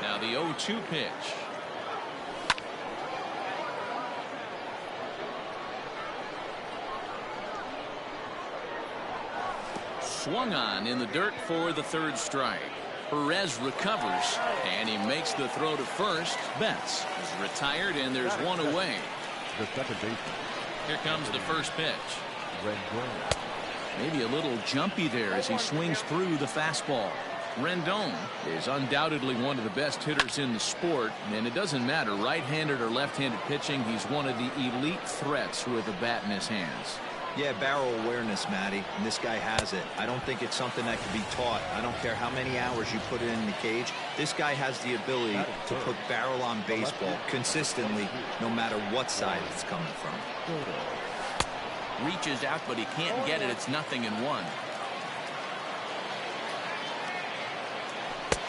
Now the 0-2 pitch. Swung on in the dirt for the third strike. Perez recovers, and he makes the throw to first. Betts is retired, and there's one away. The second baseman. Here comes the first pitch. Maybe a little jumpy there as he swings through the fastball. Rendon is undoubtedly one of the best hitters in the sport, and it doesn't matter right-handed or left-handed pitching. He's one of the elite threats with a bat in his hands. Yeah, barrel awareness, Matty, and this guy has it. I don't think it's something that can be taught. I don't care how many hours you put in the cage. This guy has the ability to put barrel on baseball consistently, no matter what side it's coming from. Reaches out, but he can't get it. It's 0-1.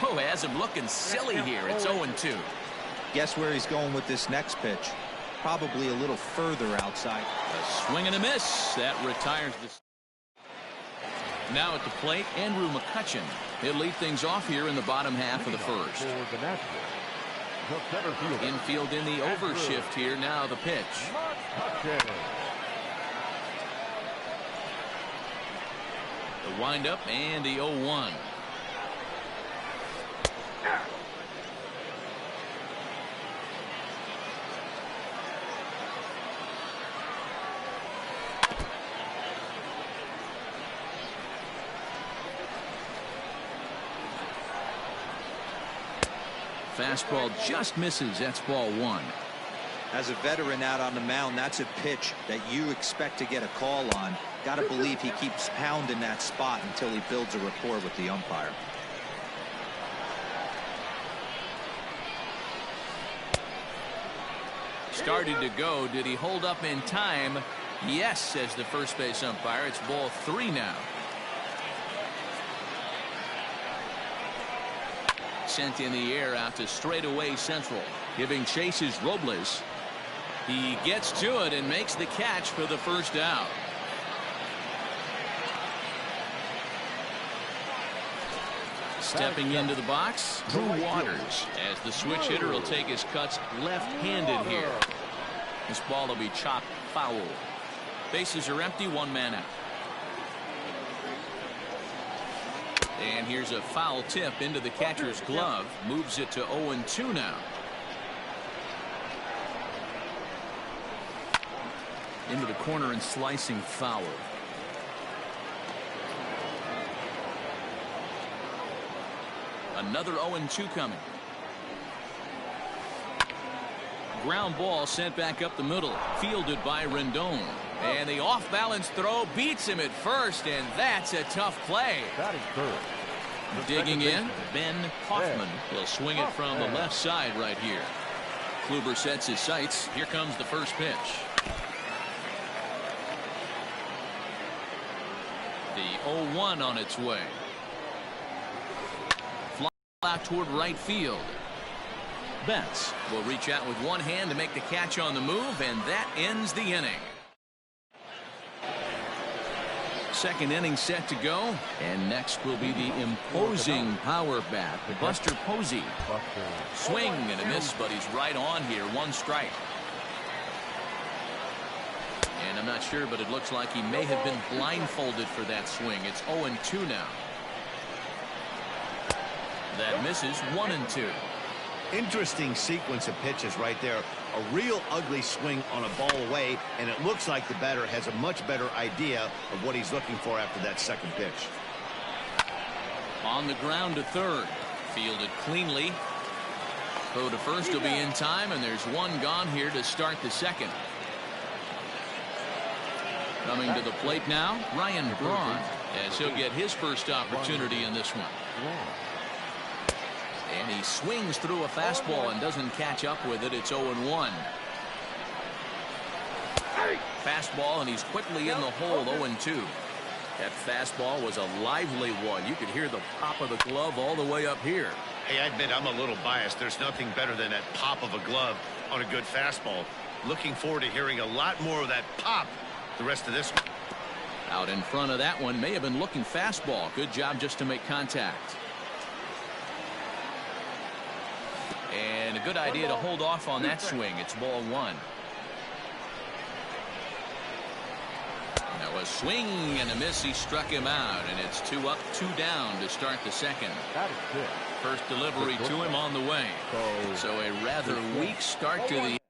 Oh, has him looking silly here. It's 0-2. Guess where he's going with this next pitch? Probably a little further outside. A swing and a miss. That retires this. Now at the plate, Andrew McCutchen. He'll lead things off here in the bottom half of the first. Infield in the overshift here. Now the pitch. The windup and the 0-1. Fastball just misses. That's ball one. As a veteran out on the mound, that's a pitch that you expect to get a call on. Got to believe he keeps pounding that spot until he builds a rapport with the umpire. Started to go. Did he hold up in time? Yes, says the first base umpire. It's ball three now. Sent in the air out to straightaway central. Giving chase is Robles. He gets to it and makes the catch for the first out. Stepping into the box, Drew Waters, as the switch hitter will take his cuts left-handed here. This ball will be chopped foul. Bases are empty, one man out. And here's a foul tip into the catcher's glove. Moves it to 0-2 now. Into the corner and slicing foul. Another 0-2 coming. Ground ball sent back up the middle. Fielded by Rendon. And the off-balance throw beats him at first, and that's a tough play. That is third. Digging in, Ben Hoffman will swing it from the left side right here. Kluber sets his sights. Here comes the first pitch. The 0-1 on its way. Fly out toward right field. Betts will reach out with one hand to make the catch on the move, and that ends the inning. Second inning set to go, and next will be the imposing power bat, Buster Posey. Swing and a miss, but he's right on here. One strike. And I'm not sure, but it looks like he may have been blindfolded for that swing. It's 0-2 now. That misses. 1-2. Interesting sequence of pitches right there. A real ugly swing on a ball away, and it looks like the batter has a much better idea of what he's looking for after that second pitch. On the ground to third. Fielded cleanly. Throw to first will be in time, and there's one gone here to start the second. Coming to the plate now, Ryan Braun, as he'll get his first opportunity in this one. And he swings through a fastball and doesn't catch up with it. It's 0-1. Fastball, and he's quickly in the hole. 0-2. That fastball was a lively one. You could hear the pop of the glove all the way up here. Hey, I admit I'm a little biased. There's nothing better than that pop of a glove on a good fastball. Looking forward to hearing a lot more of that pop the rest of this one. Out in front of that one, may have been looking fastball. Good job just to make contact. And a good idea to hold off on that swing. It's ball one. Now a swing and a miss. He struck him out, and it's 2 up, 2 down to start the second. That is good. First delivery to him on the way. So a rather weak start to the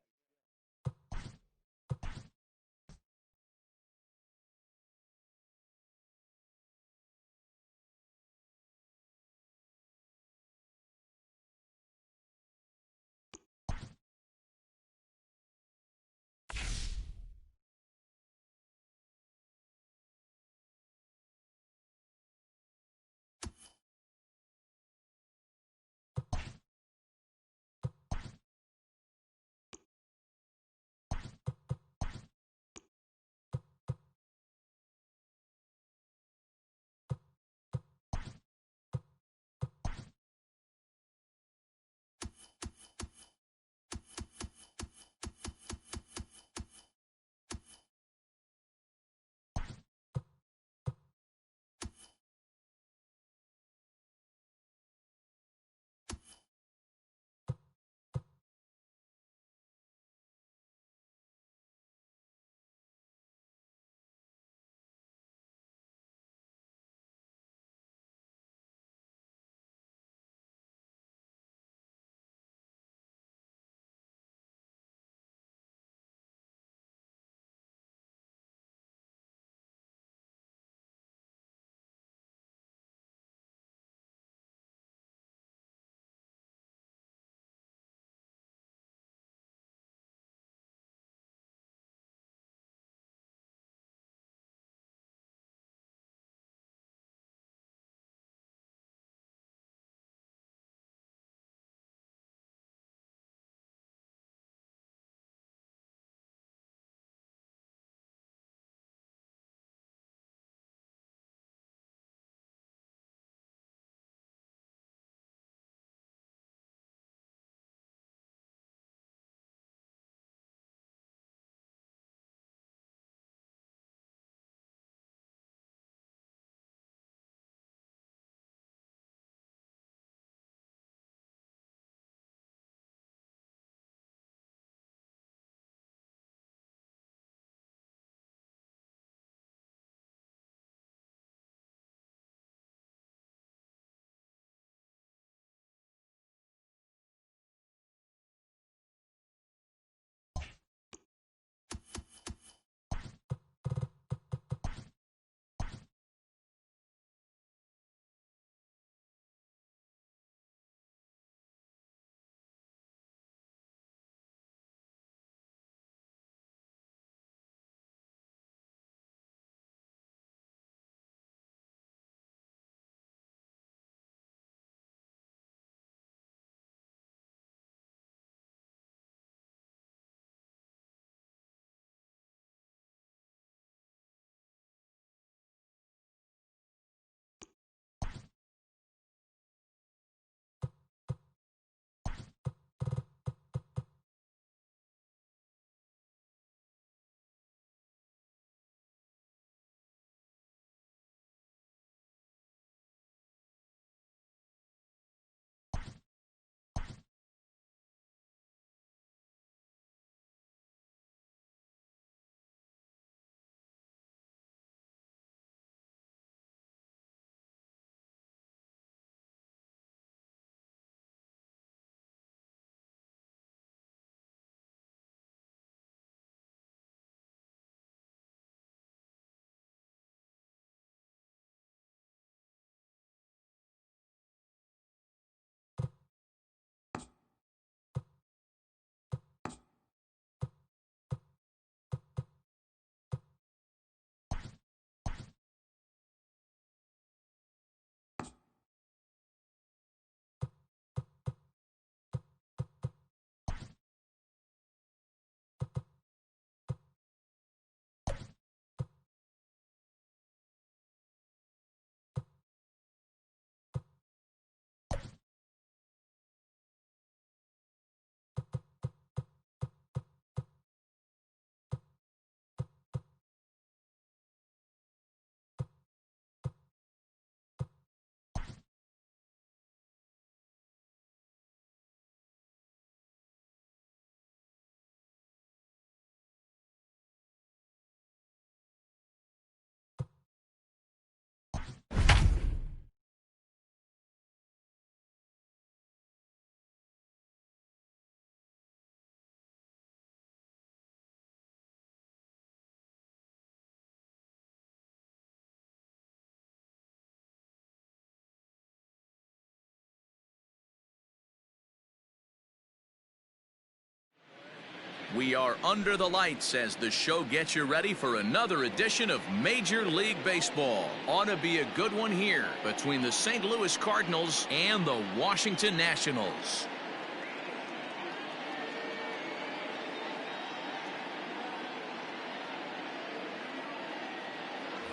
We are under the lights as the show gets you ready for another edition of Major League Baseball. Ought to be a good one here between the St. Louis Cardinals and the Washington Nationals.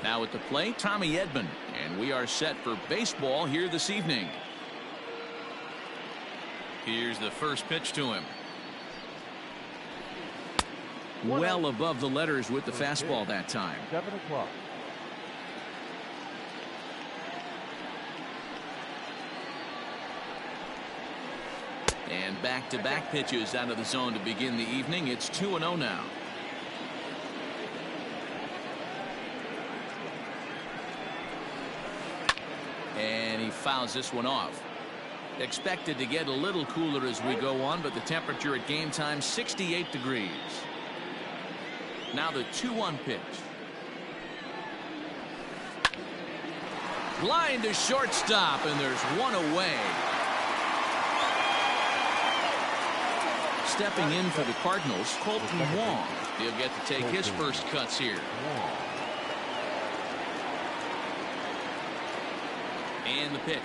Now at the plate, Tommy Edman, and we are set for baseball here this evening. Here's the first pitch to him. Well above the letters with the fastball that time. 7 o'clock. And back-to-back pitches out of the zone to begin the evening. It's 2-0 now. And he fouls this one off. Expected to get a little cooler as we go on, but the temperature at game time 68 degrees. Now the 2-1 pitch. Line to shortstop, and there's one away. Stepping in for the Cardinals, Colton Wong. He'll get to take his first cuts here. And the pitch.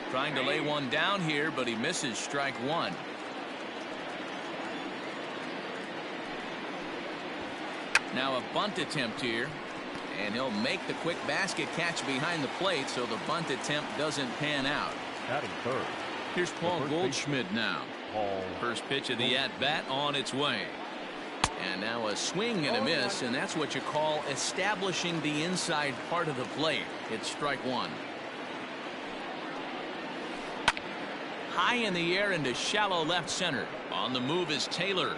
Trying to lay one down here, but he misses strike one. Now a bunt attempt here, and he'll make the quick basket catch behind the plate, so the bunt attempt doesn't pan out. Batting third. Here's Paul Goldschmidt now. First pitch of the at-bat on its way. And now a swing and a miss, and that's what you call establishing the inside part of the plate. It's strike one. High in the air into shallow left center. On the move is Taylor.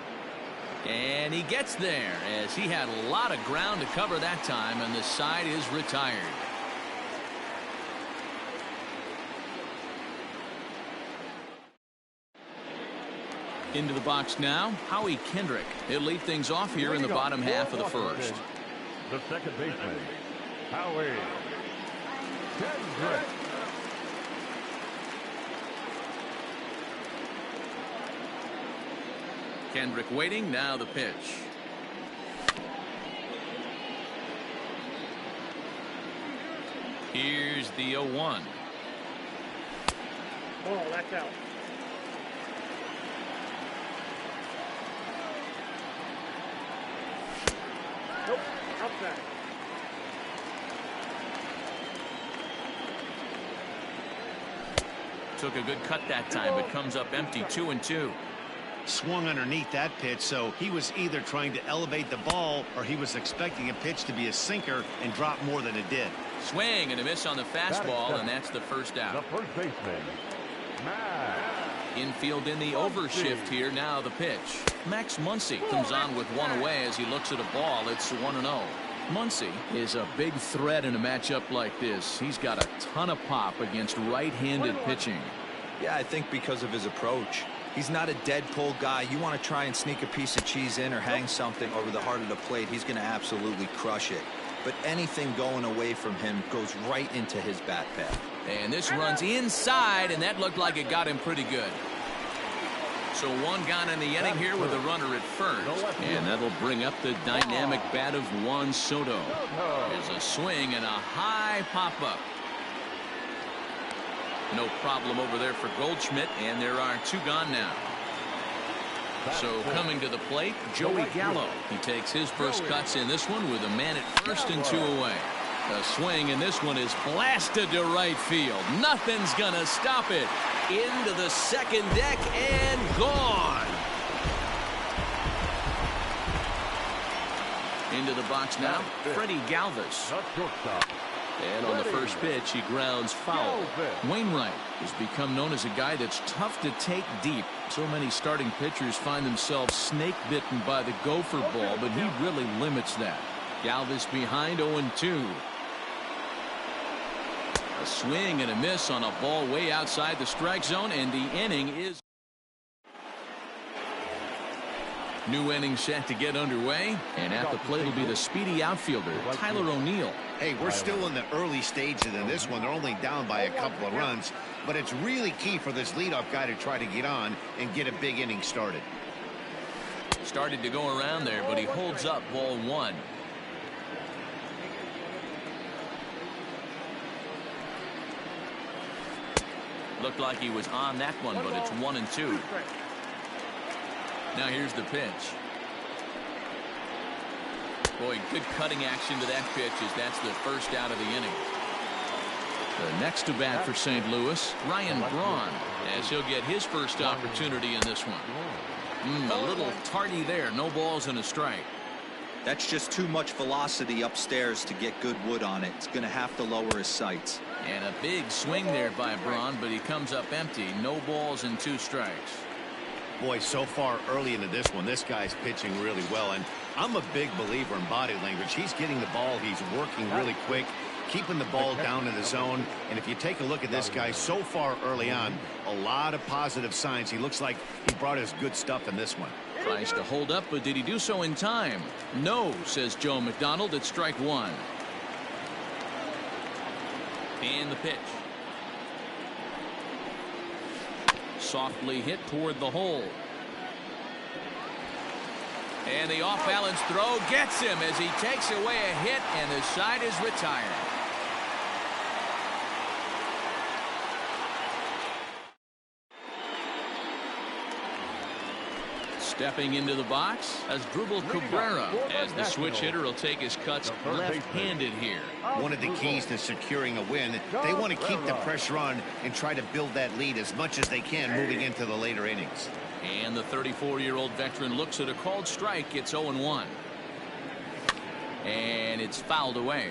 And he gets there as he had a lot of ground to cover that time, and the side is retired. Into the box now, Howie Kendrick. He'll lead things off here in the bottom half of the first. The second baseman, Howie Kendrick. Kendrick waiting. Now the pitch. Here's the 0-1. Oh, that's out. Nope, outside. Took a good cut that time, but comes up empty. 2-2. Swung underneath that pitch, so he was either trying to elevate the ball or he was expecting a pitch to be a sinker and drop more than it did. Swing and a miss on the fastball, and that's the first out. The first baseman, Max. Infield in the overshift here. Now the pitch. Max Muncy comes on with one away as he looks at a ball. It's 1-0. Muncy is a big threat in a matchup like this. He's got a ton of pop against right-handed pitching. Yeah, I think because of his approach. He's not a dead pull guy. You want to try and sneak a piece of cheese in or hang something over the heart of the plate, he's going to absolutely crush it. But anything going away from him goes right into his bat path. And this runs inside, and that looked like it got him pretty good. So one gone in the inning here with a runner at first. And that'll bring up the dynamic bat of Juan Soto. There's a swing and a high pop-up. No problem over there for Goldschmidt, and there are two gone now. So coming to the plate, Joey Gallo. He takes his first cuts in this one with a man at first and two away. A swing, and this one is blasted to right field. Nothing's going to stop it. Into the second deck and gone. Into the box now, Freddie Galvis. And on the first pitch, he grounds foul. Wainwright has become known as a guy that's tough to take deep. So many starting pitchers find themselves snake bitten by the gopher ball, but he really limits that. Galvis behind 0-2. A swing and a miss on a ball way outside the strike zone, and the inning is. New inning set to get underway, and at the plate will be the speedy outfielder, Tyler O'Neill. Hey, we're still in the early stages of this one. They're only down by a couple of runs, but it's really key for this leadoff guy to try to get on and get a big inning started. Started to go around there, but he holds up ball one. Looked like he was on that one, but it's 1-2. Now here's the pitch. Boy, good cutting action to that pitch as that's the first out of the inning. The next to bat for St. Louis, Ryan Braun, as he'll get his first opportunity in this one. A little tardy there. No balls and a strike. That's just too much velocity upstairs to get good wood on it. It's going to have to lower his sights. And a big swing there by Braun, but he comes up empty. No balls and 2 strikes. Boy, so far early into this one, this guy's pitching really well, and I'm a big believer in body language. He's getting the ball, he's working really quick, keeping the ball down in the zone, and if you take a look at this guy so far early on, a lot of positive signs. He looks like he brought his good stuff in this one. Tries to hold up, but did he do so in time? No, says Joe McDonald at strike 1. And the pitch. Softly hit toward the hole. And the off-balance throw gets him as he takes away a hit, and the side is retired. Stepping into the box as Drupal Cabrera, as the switch hitter will take his cuts left-handed here. One of the keys to securing a win, they want to keep the pressure on and try to build that lead as much as they can moving into the later innings. And the 34-year-old veteran looks at a called strike. It's 0-1. And it's fouled away.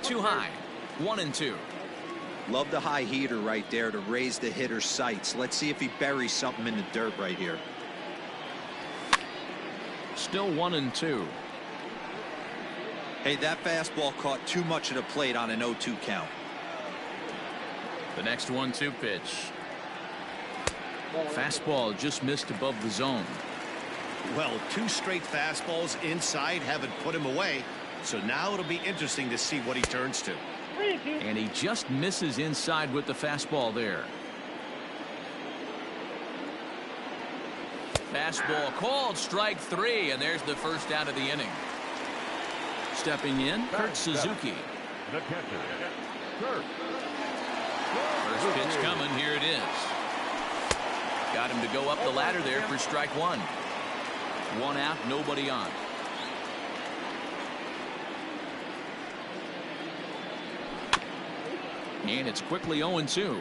Too high. 1-2. Love the high heater right there to raise the hitter's sights. Let's see if he buries something in the dirt right here. Still 1-2. Hey, that fastball caught too much of the plate on an 0-2 count. The next 1-2 pitch. Fastball just missed above the zone. Well, 2 straight fastballs inside haven't put him away, so now it'll be interesting to see what he turns to. And he just misses inside with the fastball there. Fastball called, strike 3, and there's the first out of the inning. Stepping in, Kurt Suzuki. The catcher, Kurt. First pitch coming, here it is. Got him to go up the ladder there for strike 1. 1 out, nobody on. And it's quickly 0-2.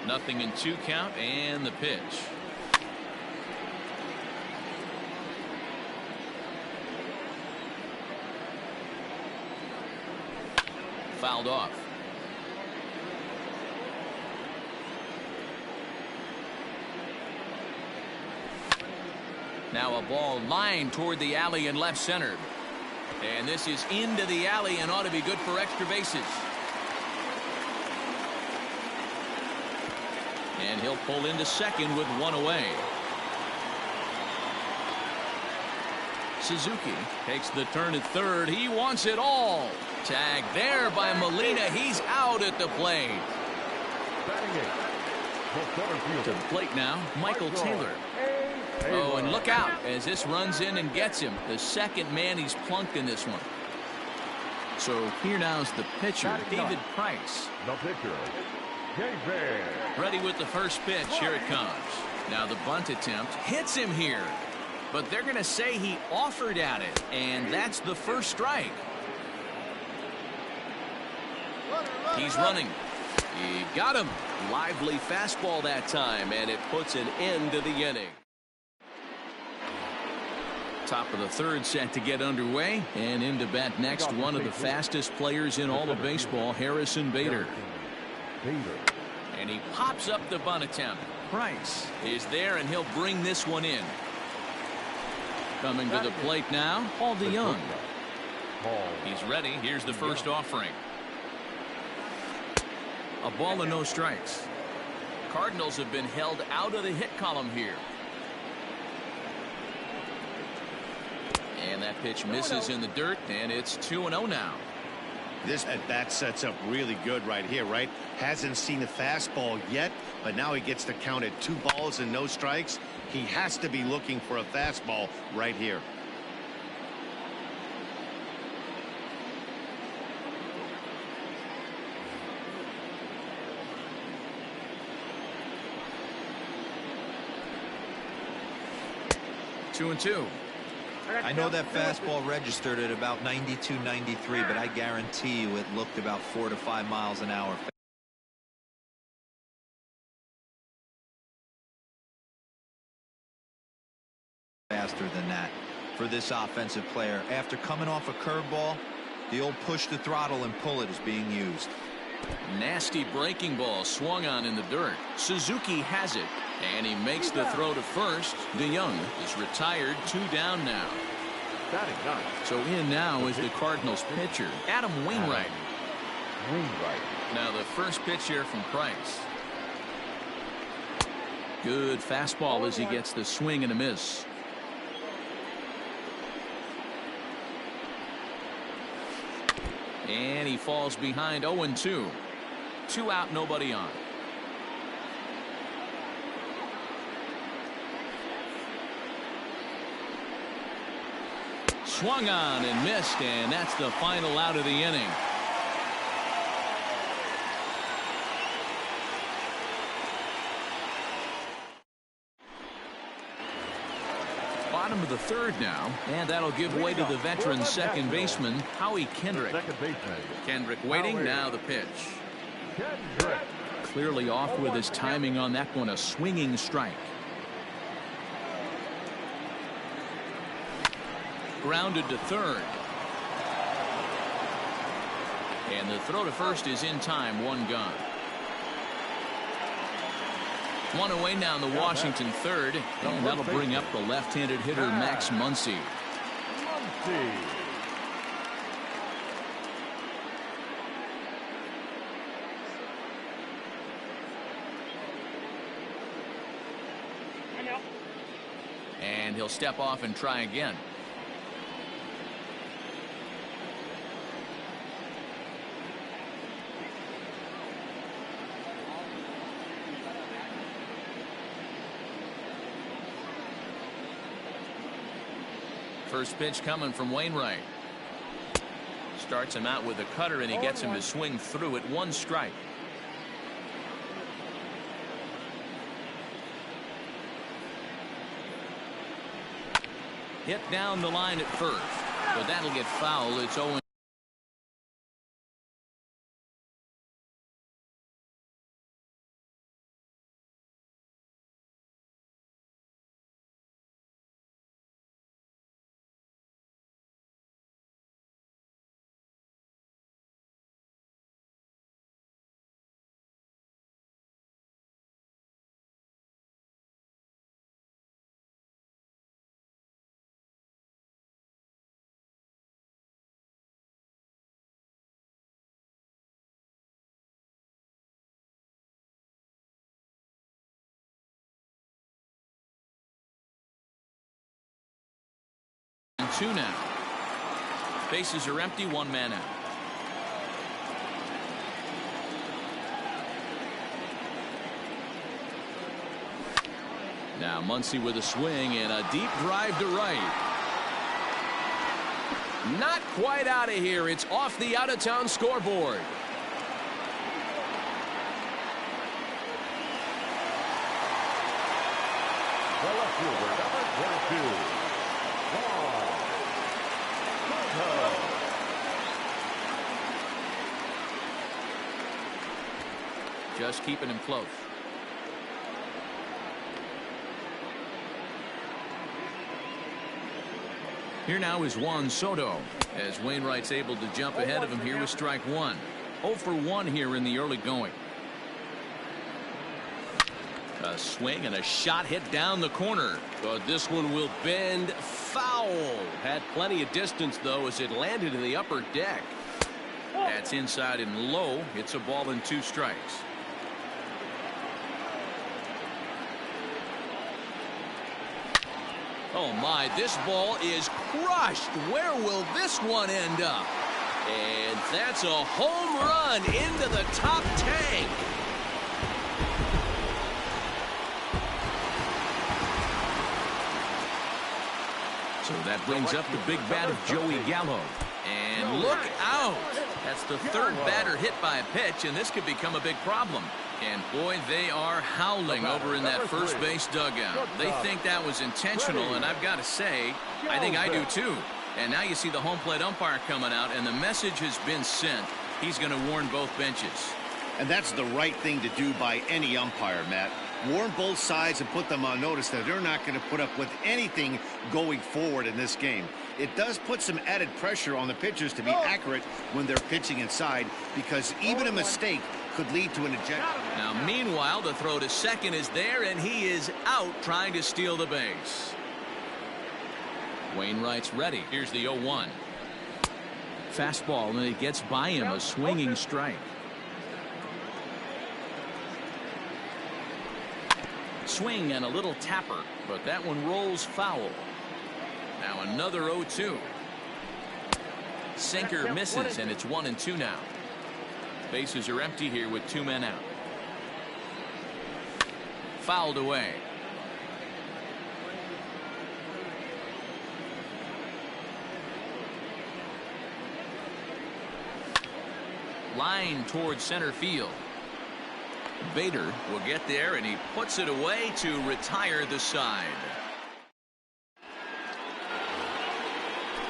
Nothing in 2 count, and the pitch. Fouled off. Now a ball lined toward the alley in left center. And this is into the alley and ought to be good for extra bases. And he'll pull into second with 1 away. Suzuki takes the turn at third. He wants it all. Tag there by Molina. He's out at the plate. To the plate now, Michael Taylor. Oh, and look out as this runs in and gets him. The second man he's plunked in this one. So here now's the pitcher, David Price. The pitcher, David. Ready with the first pitch. Here it comes. Now the bunt attempt hits him here. But they're going to say he offered at it. And that's the first strike. He's running. He got him. Lively fastball that time. And it puts an end to the inning. Top of the third set to get underway, and in to bat next one of the fastest players in all of baseball, Harrison Bader. And he pops up the bunt attempt. Price is there, and he'll bring this one in. Coming to the plate now, Paul DeYoung. He's ready. Here's the first offering. A ball and no strikes. Cardinals have been held out of the hit column here. And that pitch misses in the dirt, and it's 2-0 now. This at-bat sets up really good right here, right? Hasn't seen a fastball yet, but now he gets to count at 2 balls and no strikes. He has to be looking for a fastball right here. Two and two. I know that fastball registered at about 92, 93, but I guarantee you it looked about 4 to 5 miles an hour faster than that for this offensive player. After coming off a curveball, the old push the throttle and pull it is being used. Nasty breaking ball swung on in the dirt. Suzuki has it, and he makes the throw to first. DeYoung is retired, 2 down now. So in now is the Cardinals pitcher, Adam Wainwright. Now the first pitch here from Price. Good fastball as he gets the swing and a miss. And he falls behind 0-2. 2 out, nobody on. Swung on and missed, and that's the final out of the inning. Bottom of the third now, and that'll give way to the veteran second baseman, Howie Kendrick. Kendrick waiting, now the pitch. Clearly off with his timing on that one, a swinging strike. Grounded to third. And the throw to first is in time, 1 gone. 1 away now in the Washington third, and that'll bring up the left-handed hitter Max Muncy. And he'll step off and try again. First pitch coming from Wainwright. Starts him out with a cutter, and he gets him to swing through it. 1 strike. Hit down the line at first, but that'll get foul. It's 0. Two now. Bases are empty, 1 man out. Now Muncy with a swing and a deep drive to right. Not quite out of here. It's off the out-of-town scoreboard. The left fielder, number 22. Just keeping him close. Here now is Juan Soto, as Wainwright's able to jump ahead of him here with strike 1. 0 for 1 here in the early going. A swing and a shot hit down the corner, but this one will bend foul. Had plenty of distance though as it landed in the upper deck. That's inside and low. It's a ball and 2 strikes. Oh my, this ball is crushed. Where will this one end up? And that's a home run into the top tank. So that brings up the big bat of Joey Gallo. And look out. That's the 3rd batter hit by a pitch, and this could become a big problem. And boy, they are howling over in that first base dugout. They think that was intentional, and I've got to say, I think I do too. And now you see the home plate umpire coming out, and the message has been sent. He's going to warn both benches. And that's the right thing to do by any umpire, Matt. Warn both sides and put them on notice that they're not going to put up with anything going forward in this game. It does put some added pressure on the pitchers to be accurate when they're pitching inside, because even a mistake could lead to an ejection. Now, meanwhile, the throw to second is there, and he is out trying to steal the base. Wainwright's ready. Here's the 0-1. Fastball, and it gets by him, a swinging strike. Swing and a little tapper, but that one rolls foul. Now another 0-2. Sinker misses, and it's 1-2 now. Bases are empty here with 2 men out. Fouled away. Line towards center field. Bader will get there, and he puts it away to retire the side.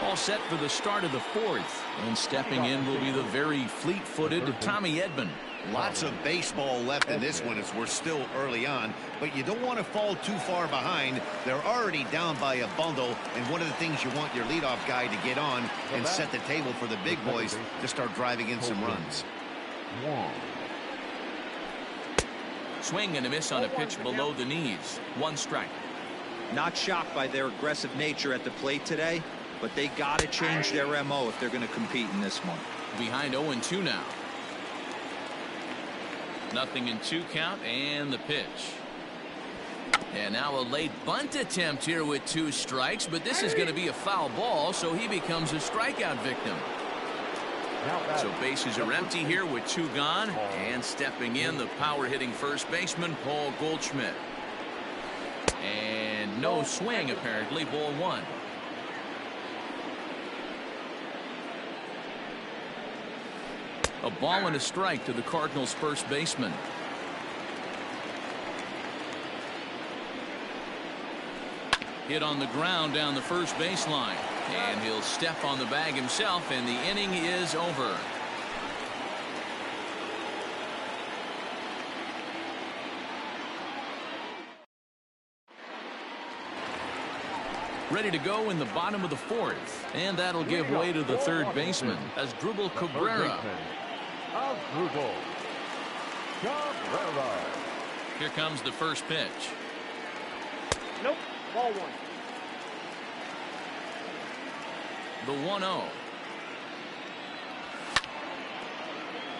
All set for the start of the 4th, and stepping in will be the very fleet-footed Tommy Edman. Lots of baseball left in this one as we're still early on, but you don't want to fall too far behind. They're already down by a bundle, and one of the things you want your leadoff guy to get on and set the table for the big boys to start driving in some runs. Swing and a miss on a pitch below the knees. 1 strike. Not shocked by their aggressive nature at the plate today, but they got to change their MO if they're going to compete in this one. Behind 0-2 now. 0-2 count, and the pitch. And now a late bunt attempt here with 2 strikes, but this is going to be a foul ball, so he becomes a strikeout victim. So bases are empty here with 2 gone, and stepping in, the power-hitting first baseman, Paul Goldschmidt. And no swing, apparently, ball 1. A ball and a strike to the Cardinals' first baseman. Hit on the ground down the first baseline. And he'll step on the bag himself, and the inning is over. Ready to go in the bottom of the 4th, and that'll give way to the 3rd baseman as Drupal Cabrera. Here comes the first pitch. Nope, ball 1. The 1-0.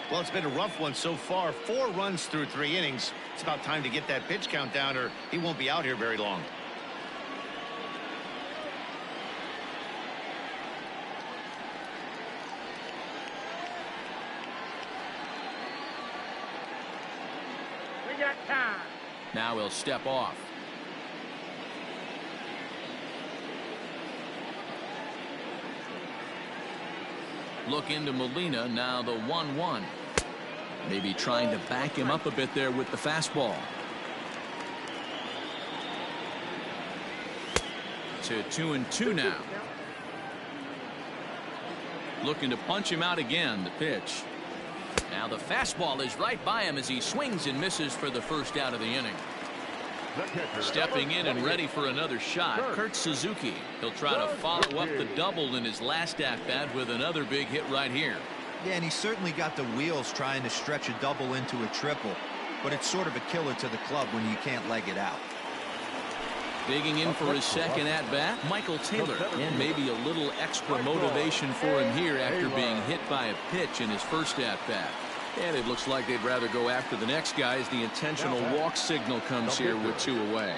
Well, it's been a rough one so far. 4 runs through 3 innings. It's about time to get that pitch count down, or he won't be out here very long. We got time. Now he'll step off. Look into Molina, now the 1-1. Maybe trying to back him up a bit there with the fastball. To 2-2 now. Looking to punch him out again, the pitch. Now the fastball is right by him as he swings and misses for the first out of the inning. Stepping in and ready for another shot, Kurt Suzuki. He'll try to follow up the double in his last at-bat with another big hit right here. Yeah, and he certainly got the wheels trying to stretch a double into a triple, but it's sort of a killer to the club when you can't leg it out. Digging in for his second at-bat, Michael Taylor. And maybe a little extra motivation for him here after being hit by a pitch in his first at-bat. And it looks like they'd rather go after the next guy as the intentional walk signal comes here with 2 away.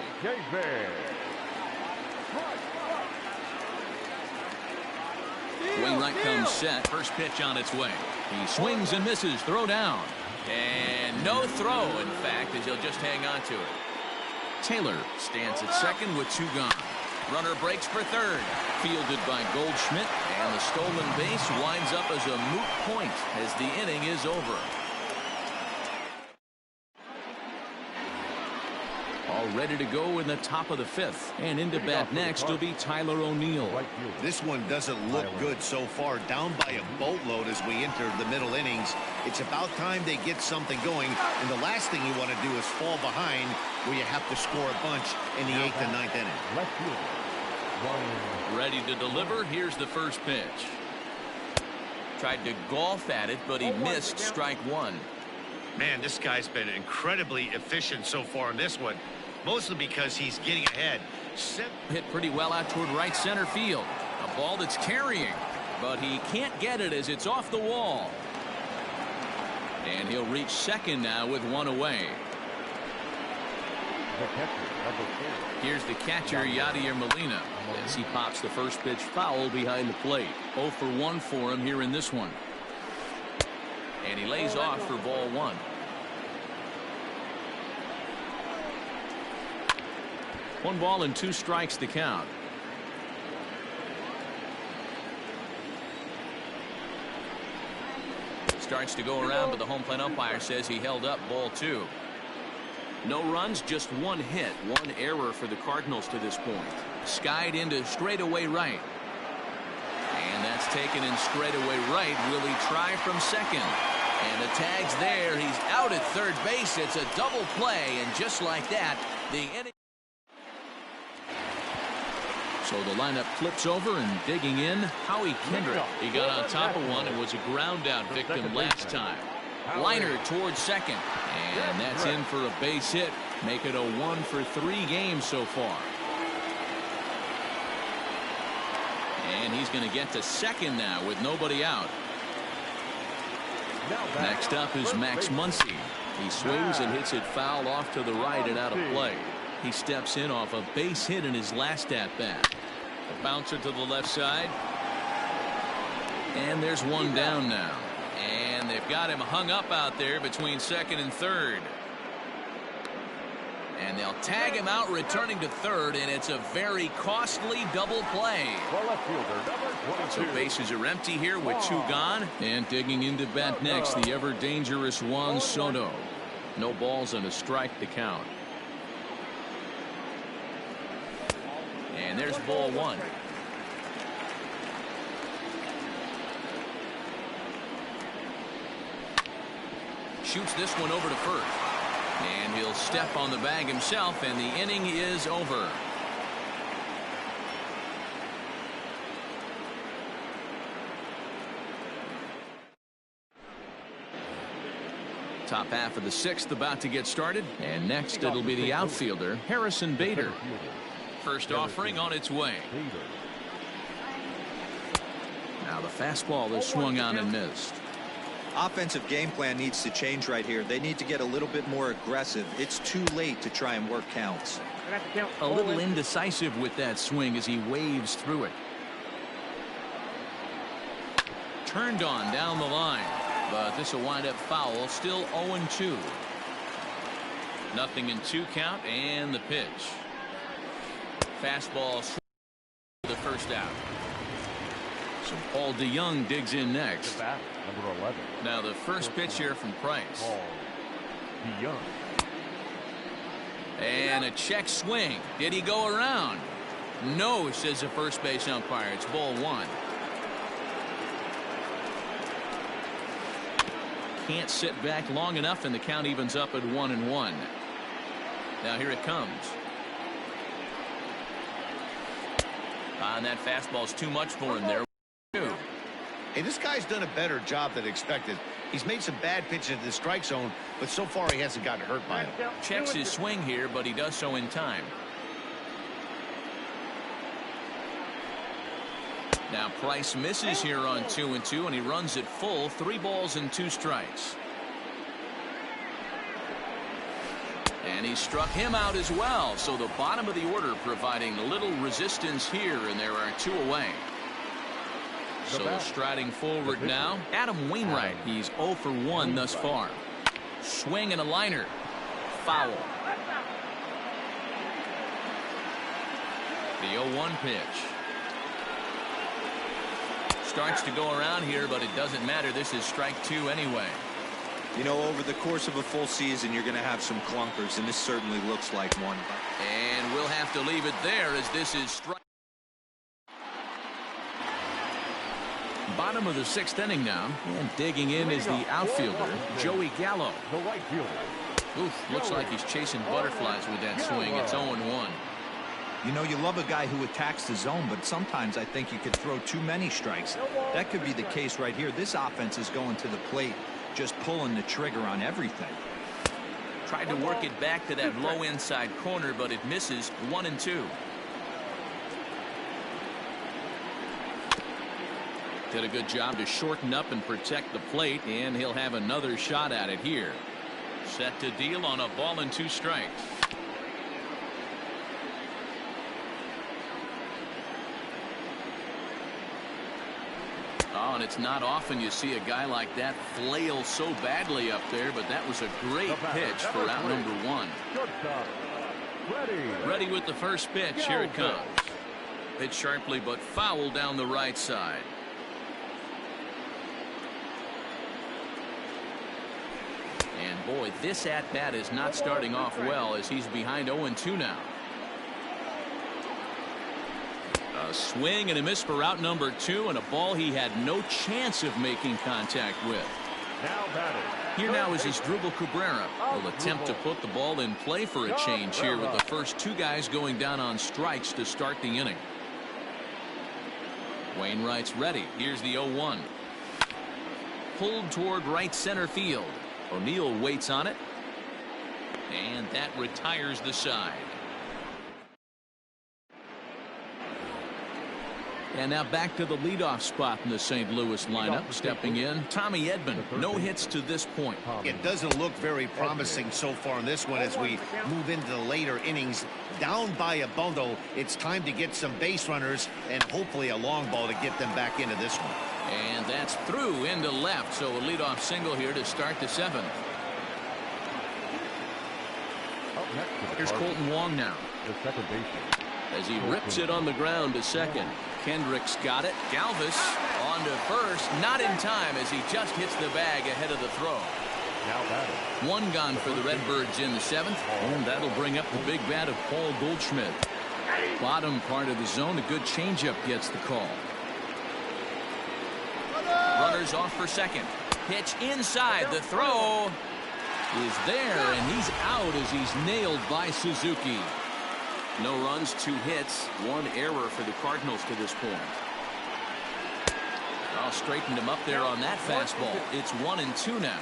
Wainwright comes set. First pitch on its way. He swings and misses. Throw down. And no throw, in fact, as he'll just hang on to it. Taylor stands at second with 2 gone. Runner breaks for third. Fielded by Goldschmidt. And the stolen base winds up as a moot point as the inning is over. All ready to go in the top of the 5th. And into bat next will be Tyler O'Neill. This one doesn't look good so far. Down by a boatload as we enter the middle innings. It's about time they get something going. And the last thing you want to do is fall behind where you have to score a bunch in the 8th and 9th inning. Ready to deliver. Here's the first pitch. Tried to golf at it, but he missed strike 1. Man, this guy's been incredibly efficient so far in this one. Mostly because he's getting ahead. Hit pretty well out toward right center field. A ball that's carrying, but he can't get it as it's off the wall. And he'll reach second now with 1 away. Here's the catcher, Yadier Molina, as he pops the first pitch foul behind the plate. 0 for 1 for him here in this one. And he lays off for ball 1. One ball and 2 strikes to count. Starts to go around, but the home plate umpire says he held up ball 2. No runs, just 1 hit, 1 error for the Cardinals to this point. Skied into straightaway right. And that's taken in straightaway right. Will he try from second? And the tag's there. He's out at third base. It's a double play, and just like that, the inning. So the lineup flips over, and digging in, Howie Kendrick. He got on top of one and was a ground out victim last time. Liner towards second, and that's in for a base hit. Make it a 1 for 3 games so far. And he's going to get to second now with nobody out. Next up is Max Muncy. He swings and hits it foul off to the right and out of play. He steps in off a base hit in his last at-bat. A bouncer to the left side. And there's one down now. And they've got him hung up out there between second and third. And they'll tag him out returning to third, and it's a very costly double play. So bases are empty here with 2 gone. And digging into bat next, the ever dangerous Juan Soto. No balls and a strike to count. And there's ball 1. Shoots this one over to first. And he'll step on the bag himself, and the inning is over. Top half of the 6th about to get started, and next it'll be the outfielder, Harrison Bader. First offering on its way. Now the fastball is swung on and missed. Offensive game plan needs to change right here. They need to get a little bit more aggressive. It's too late to try and work counts. A little indecisive with that swing as he waves through it. Turned on down the line, but this will wind up foul. Still 0-2. Nothing in 2 count, and the pitch. Fastball the first out. So Paul DeYoung digs in next. Number 11. Now the first pitch here from Price. Paul DeYoung. And a check swing. Did he go around? No, says the first base umpire. It's ball 1. Can't sit back long enough, and the count evens up at 1-1. Now here it comes. And that fastball's too much for him there. Hey, this guy's done a better job than expected. He's made some bad pitches in the strike zone, but so far he hasn't gotten hurt by it. Checks his swing here, but he does so in time. Now Price misses here on 2-2, and he runs it full, 3 balls and 2 strikes. And he struck him out as well. So the bottom of the order providing little resistance here, and there are 2 away. So striding forward now, Adam Wainwright. He's 0 for 1 thus far. Swing and a liner. Foul. The 0-1 pitch. Starts to go around here, but it doesn't matter. This is strike 2 anyway. You know, over the course of a full season, you're going to have some clunkers, and this certainly looks like one. And we'll have to leave it there as this is strike. Bottom of the 6th inning now, and digging in is the outfielder, Joey Gallo. The right fielder. Oof, looks like he's chasing butterflies with that swing. It's 0-1. You know, you love a guy who attacks the zone, but sometimes I think you could throw too many strikes. That could be the case right here. This offense is going to the plate, just pulling the trigger on everything. Tried to work it back to that low inside corner, but it misses. 1-2. Did a good job to shorten up and protect the plate, and he'll have another shot at it here. Set to deal on a ball and 2 strikes. Oh, and it's not often you see a guy like that flail so badly up there, but that was a great pitch for out number 1. Ready with the first pitch. Here it comes. Hit sharply, but foul down the right side. And boy, this at-bat is not starting off well as he's behind 0-2 now. A swing and a miss for out number 2, and a ball he had no chance of making contact with. Here now is Asdrubal Cabrera. Will attempt to put the ball in play for a change here with the first 2 guys going down on strikes to start the inning. Wainwright's ready. Here's the 0-1. Pulled toward right center field. O'Neill waits on it, and that retires the side. And now back to the leadoff spot in the St. Louis lineup. Stepping in, Tommy Edman. No hits to this point. It doesn't look very promising so far in this one as we move into the later innings. Down by a bundle, it's time to get some base runners and hopefully a long ball to get them back into this one. And that's through into left, so a leadoff single here to start the 7th. Here's Colton Wong now. The second baseman. As he rips it on the ground to second. Kendrick's got it. Galvis on to first. Not in time as he just hits the bag ahead of the throw. Now batting. 1 gone for the Redbirds in the 7th. And that'll bring up the big bat of Paul Goldschmidt. Bottom part of the zone. A good changeup gets the call. Runners off for second. Pitch inside. The throw is there, and he's out as he's nailed by Suzuki. No runs, 2 hits, 1 error for the Cardinals to this point. Oh, straightened him up there on that fastball. It's 1-2 now.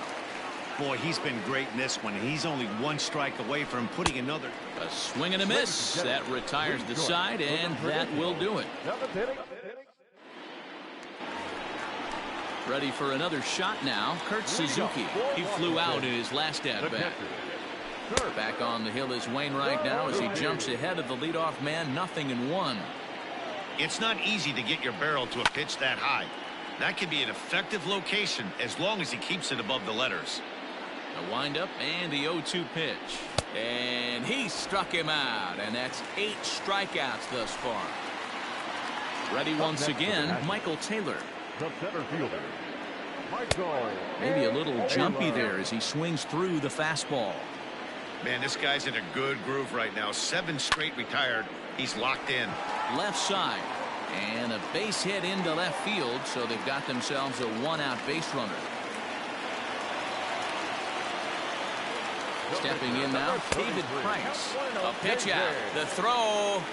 Boy, he's been great in this one. He's only 1 strike away from putting another. A swing and a miss. That retires the side, and that will do it. Ready for another shot now. Kurt Suzuki. He flew out in his last at-bat. Back on the hill is Wainwright now as he jumps ahead of the leadoff man. 0-1. It's not easy to get your barrel to a pitch that high. That can be an effective location as long as he keeps it above the letters. A windup and the 0-2 pitch. And he struck him out, and that's 8 strikeouts thus far. Ready once again, Michael Taylor. The center fielder, Michael. Maybe a little jumpy there as he swings through the fastball. Man, this guy's in a good groove right now. 7 straight retired. He's locked in. Left side. And a base hit into left field, so they've got themselves a 1-out base runner. Stepping in now, David Price. A pitch out. The throw.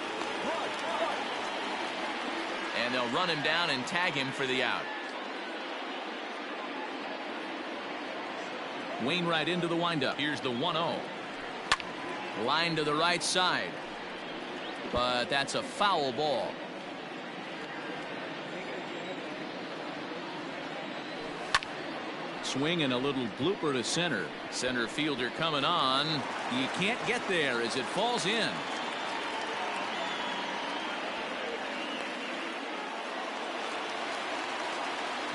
And they'll run him down and tag him for the out. Wainwright into the windup. Here's the 1-0. Line to the right side. But that's a foul ball. swing and a little blooper to center. Center fielder coming on. You can't get there as it falls in.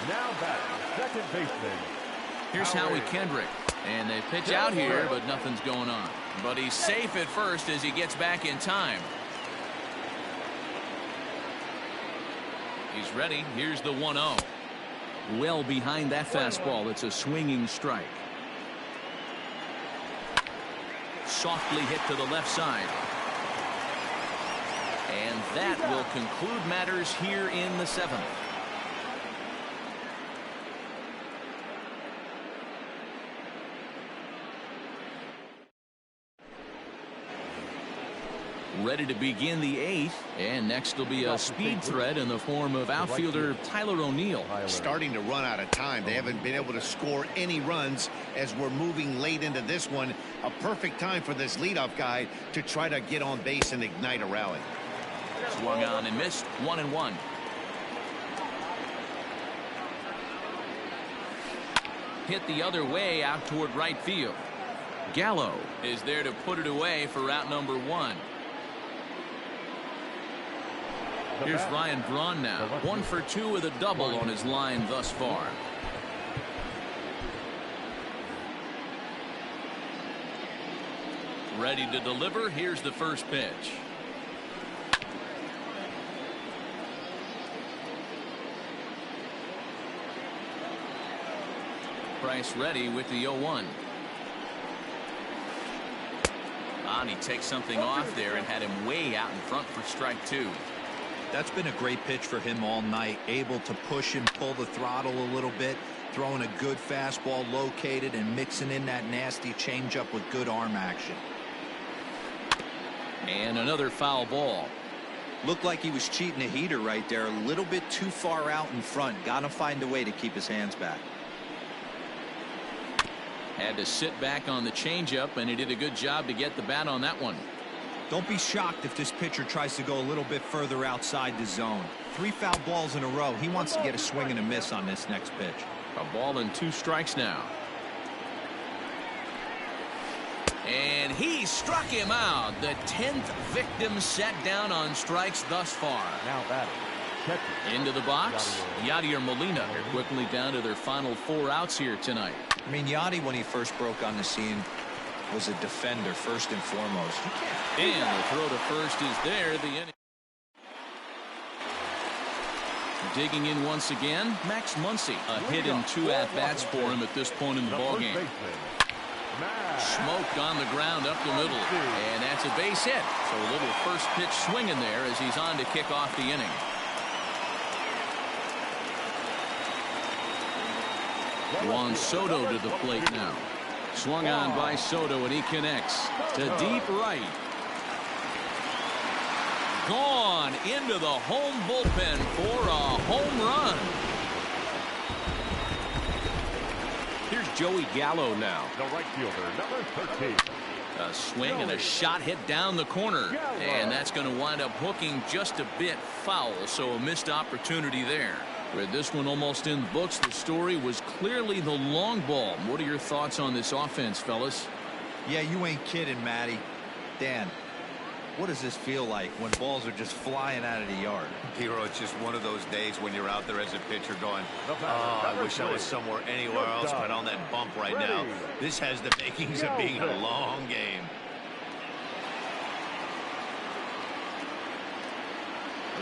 Now batting, second baseman. Here's Howie Kendrick. And they pitch out here, but nothing's going on. But he's safe at first as he gets back in time. He's ready. Here's the 1-0. Well behind that fastball. It's a swinging strike. Softly hit to the left side. And that will conclude matters here in the 7th. Ready to begin the 8th, and next will be a speed threat in the form of outfielder Tyler O'Neill. Starting to run out of time. They haven't been able to score any runs as we're moving late into this one. A perfect time for this leadoff guy to try to get on base and ignite a rally. Swung on and missed. 1-1. Hit the other way out toward right field. Gallo is there to put it away for route number 1. Here's Ryan Braun now. 1 for 2 with a double on his line thus far. Ready to deliver. Here's the first pitch. Price ready with the 0-1. And he takes something off there and had him way out in front for strike 2. That's been a great pitch for him all night. Able to push and pull the throttle a little bit. Throwing a good fastball located and mixing in that nasty changeup with good arm action. And another foul ball. Looked like he was cheating a heater right there. A little bit too far out in front. Got to find a way to keep his hands back. Had to sit back on the changeup, and he did a good job to get the bat on that one. Don't be shocked if this pitcher tries to go a little bit further outside the zone. 3 foul balls in a row. He wants to get a swing and a miss on this next pitch. A ball and 2 strikes now. And he struck him out. The 10th victim set down on strikes thus far. Now batting. Into the box, Yadier Molina. They're quickly down to their final 4 outs here tonight. I mean, Yadi, when he first broke on the scene, was a defender first and foremost. And the throw to first is there. The inning. Digging in once again, Max Muncy. A hit and 2 at-bats for him at this point in the ballgame. Smoked on the ground up the middle. And that's a base hit. So a little first pitch swinging there as he's on to kick off the inning. Juan Soto to the plate now. Swung on by Soto, and he connects to deep right. Gone into the home bullpen for a home run. Here's Joey Gallo now. The right fielder, number 13. A swing and a shot hit down the corner. And that's going to wind up hooking just a bit foul, so a missed opportunity there. With this one almost in the books, the story was clearly the long ball. What are your thoughts on this offense, fellas? Yeah, you ain't kidding, Matty. Dan, what does this feel like when balls are just flying out of the yard? Hero, it's just one of those days when you're out there as a pitcher going, oh, I wish I was somewhere anywhere else but on that bump right now. This has the makings of being a long game.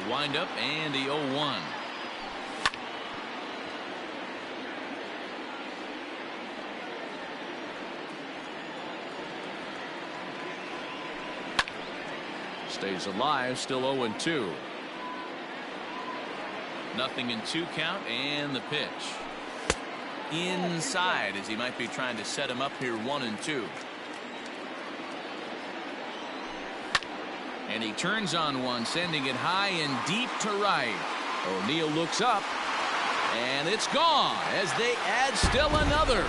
The windup and the 0-1. Stays alive, still 0-2. Nothing in 2 count, and the pitch. Inside, as he might be trying to set him up here 1-2. And he turns on one, sending it high and deep to right. O'Neill looks up, and it's gone as they add still another.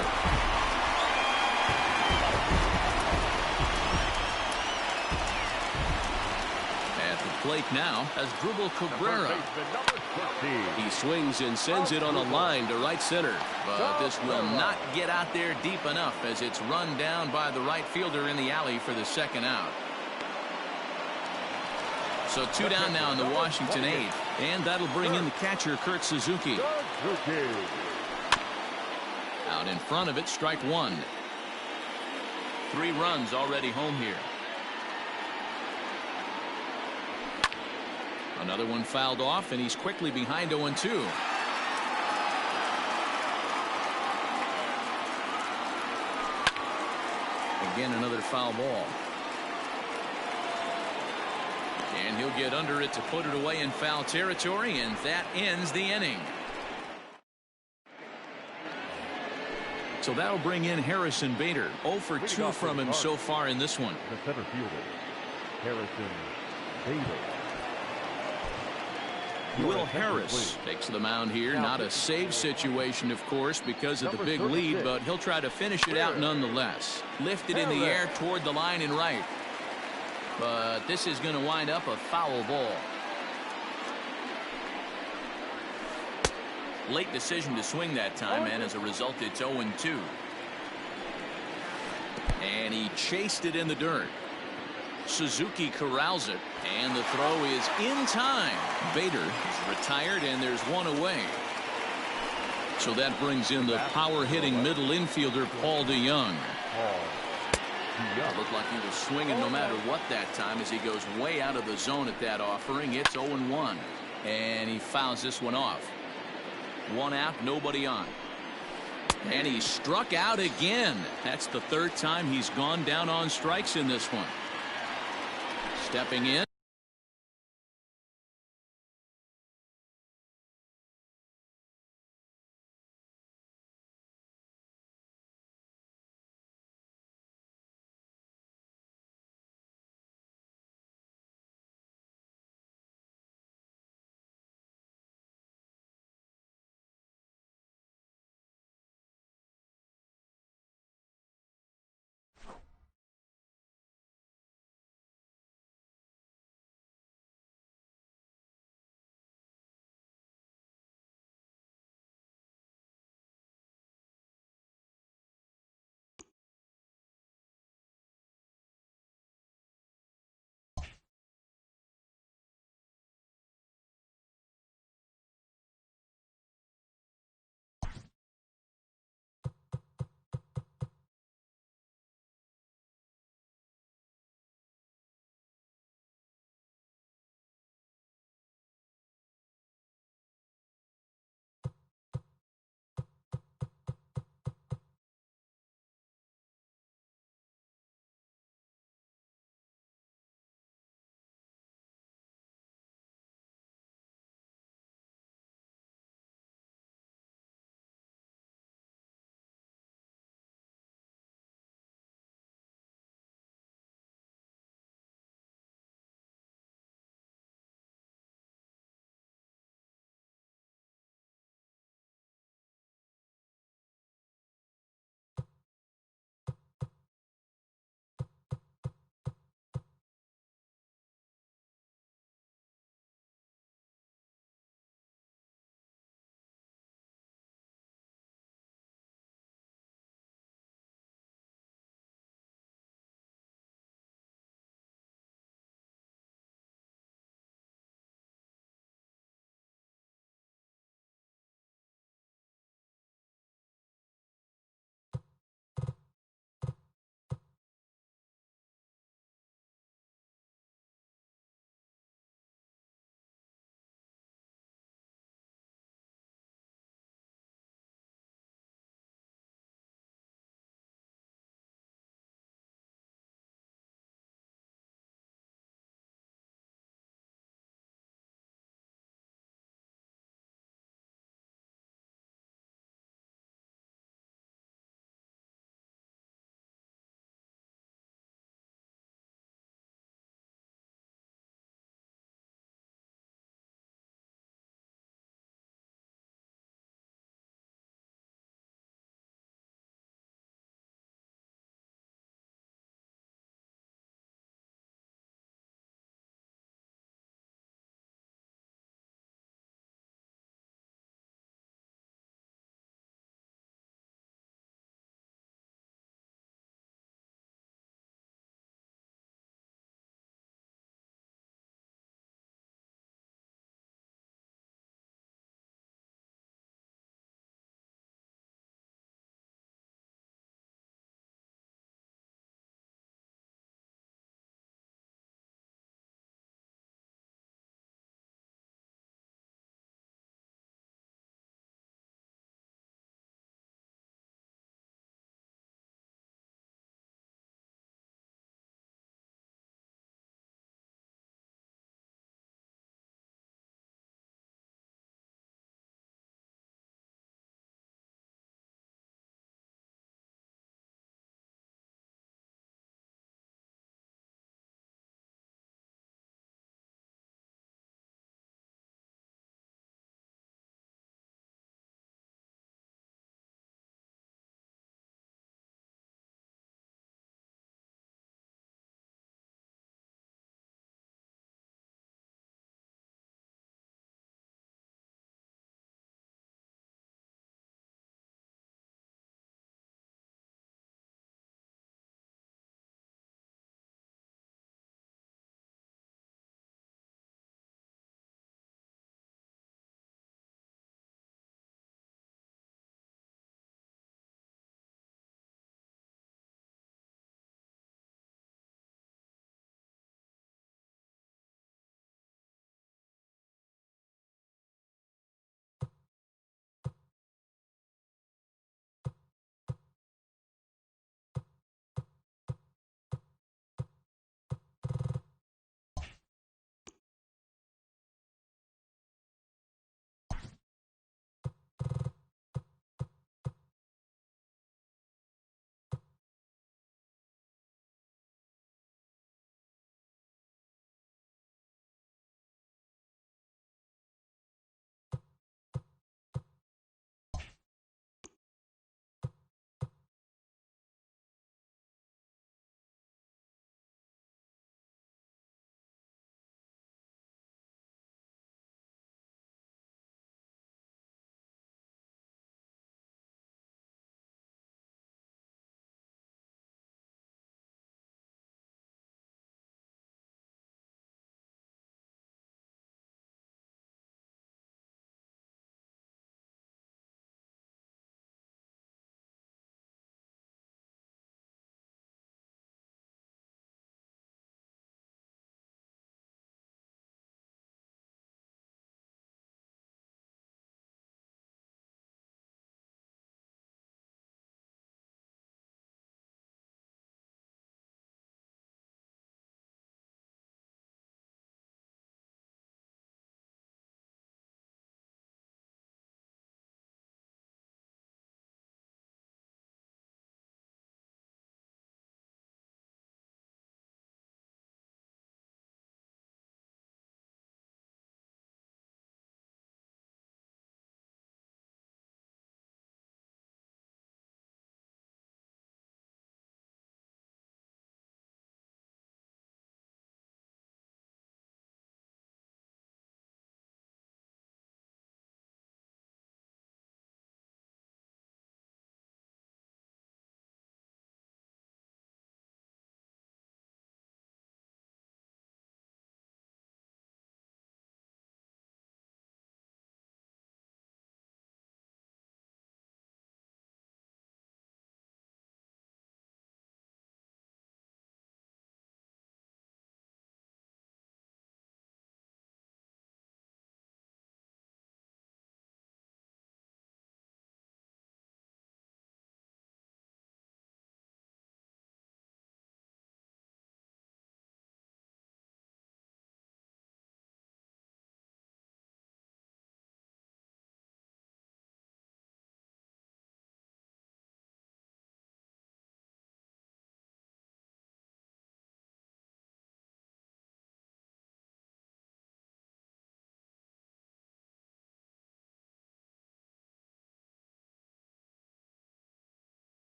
plate now has Dribble Cabrera. Baseman number 13. He swings and sends it on a line to right center. But this will not get out there deep enough as it's run down by the right fielder in the alley for the second out. So 2 down now in the Washington 8th. And that'll bring in the catcher, Kurt Suzuki. Out in front of it, strike 1. 3 runs already home here. Another one fouled off, and he's quickly behind 0-2. Again, another foul ball. And he'll get under it to put it away in foul territory, and that ends the inning. So that'll bring in Harrison Bader. 0 for 2 from him so far in this one. The center fielder, Harrison Bader. Will Harris takes the mound here. Not a save situation, of course, because of the big lead, but he'll try to finish it out nonetheless. Lifted in the air toward the line and right. But this is going to wind up a foul ball. Late decision to swing that time, and as a result, it's 0-2. And he chased it in the dirt. Suzuki corrals it, and the throw is in time. Bader is retired, and there's one away. So that brings in the power-hitting middle infielder, Paul DeYoung. It looked like he was swinging no matter what that time as he goes way out of the zone at that offering. It's 0-1, and he fouls this one off. 1 out, nobody on. And he struck out again. That's the 3rd time he's gone down on strikes in this one. Stepping in.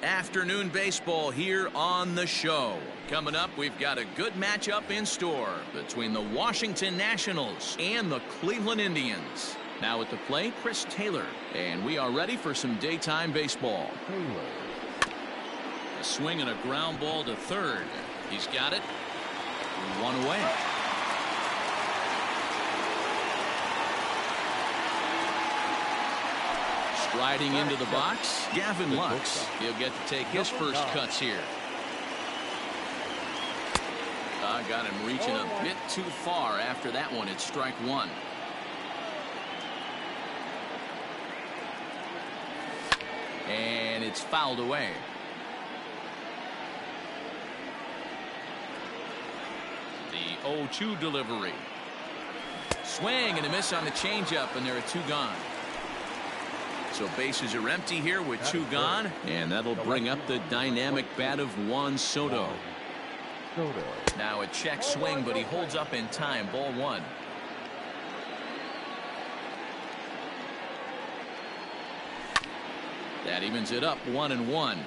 Afternoon baseball here on the show. Coming up, we've got a good matchup in store between the Washington Nationals and the Cleveland Indians. Now at the plate, Chris Taylor, and we are ready for some daytime baseball. A swing and a ground ball to third. He's got it. One away. Striding into the box, Gavin Lux. He'll get to take his first cuts here. Got him reaching a bit too far after that one. It's strike one. And it's fouled away. The 0-2 delivery. Swing and a miss on the changeup, and there are two gone. So bases are empty here with two gone, and that'll bring up the dynamic bat of Juan Soto. Now a check swing, but he holds up in time. Ball one. That evens it up 1-1.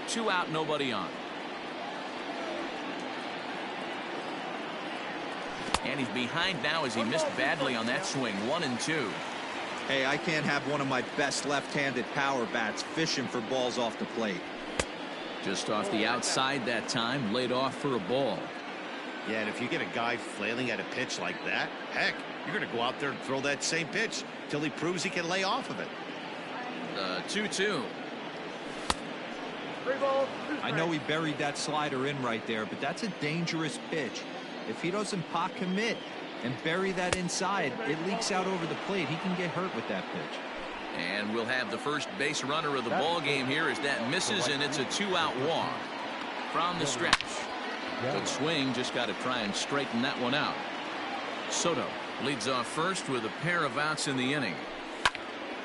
2 out, nobody on. And he's behind now as he missed badly on that swing. 1-2. Hey, I can't have one of my best left-handed power bats fishing for balls off the plate. Just off the outside that time, laid off for a ball. Yeah, and if you get a guy flailing at a pitch like that, heck, you're going to go out there and throw that same pitch till he proves he can lay off of it. 2-2. I know he buried that slider in right there, but that's a dangerous pitch. If he doesn't pot commit and bury that inside, it leaks out over the plate. He can get hurt with that pitch. And we'll have the first base runner of the ball game here as that misses, and it's a 2-out walk from the stretch. Good swing, just got to try and straighten that one out. Soto leads off first with a pair of outs in the inning.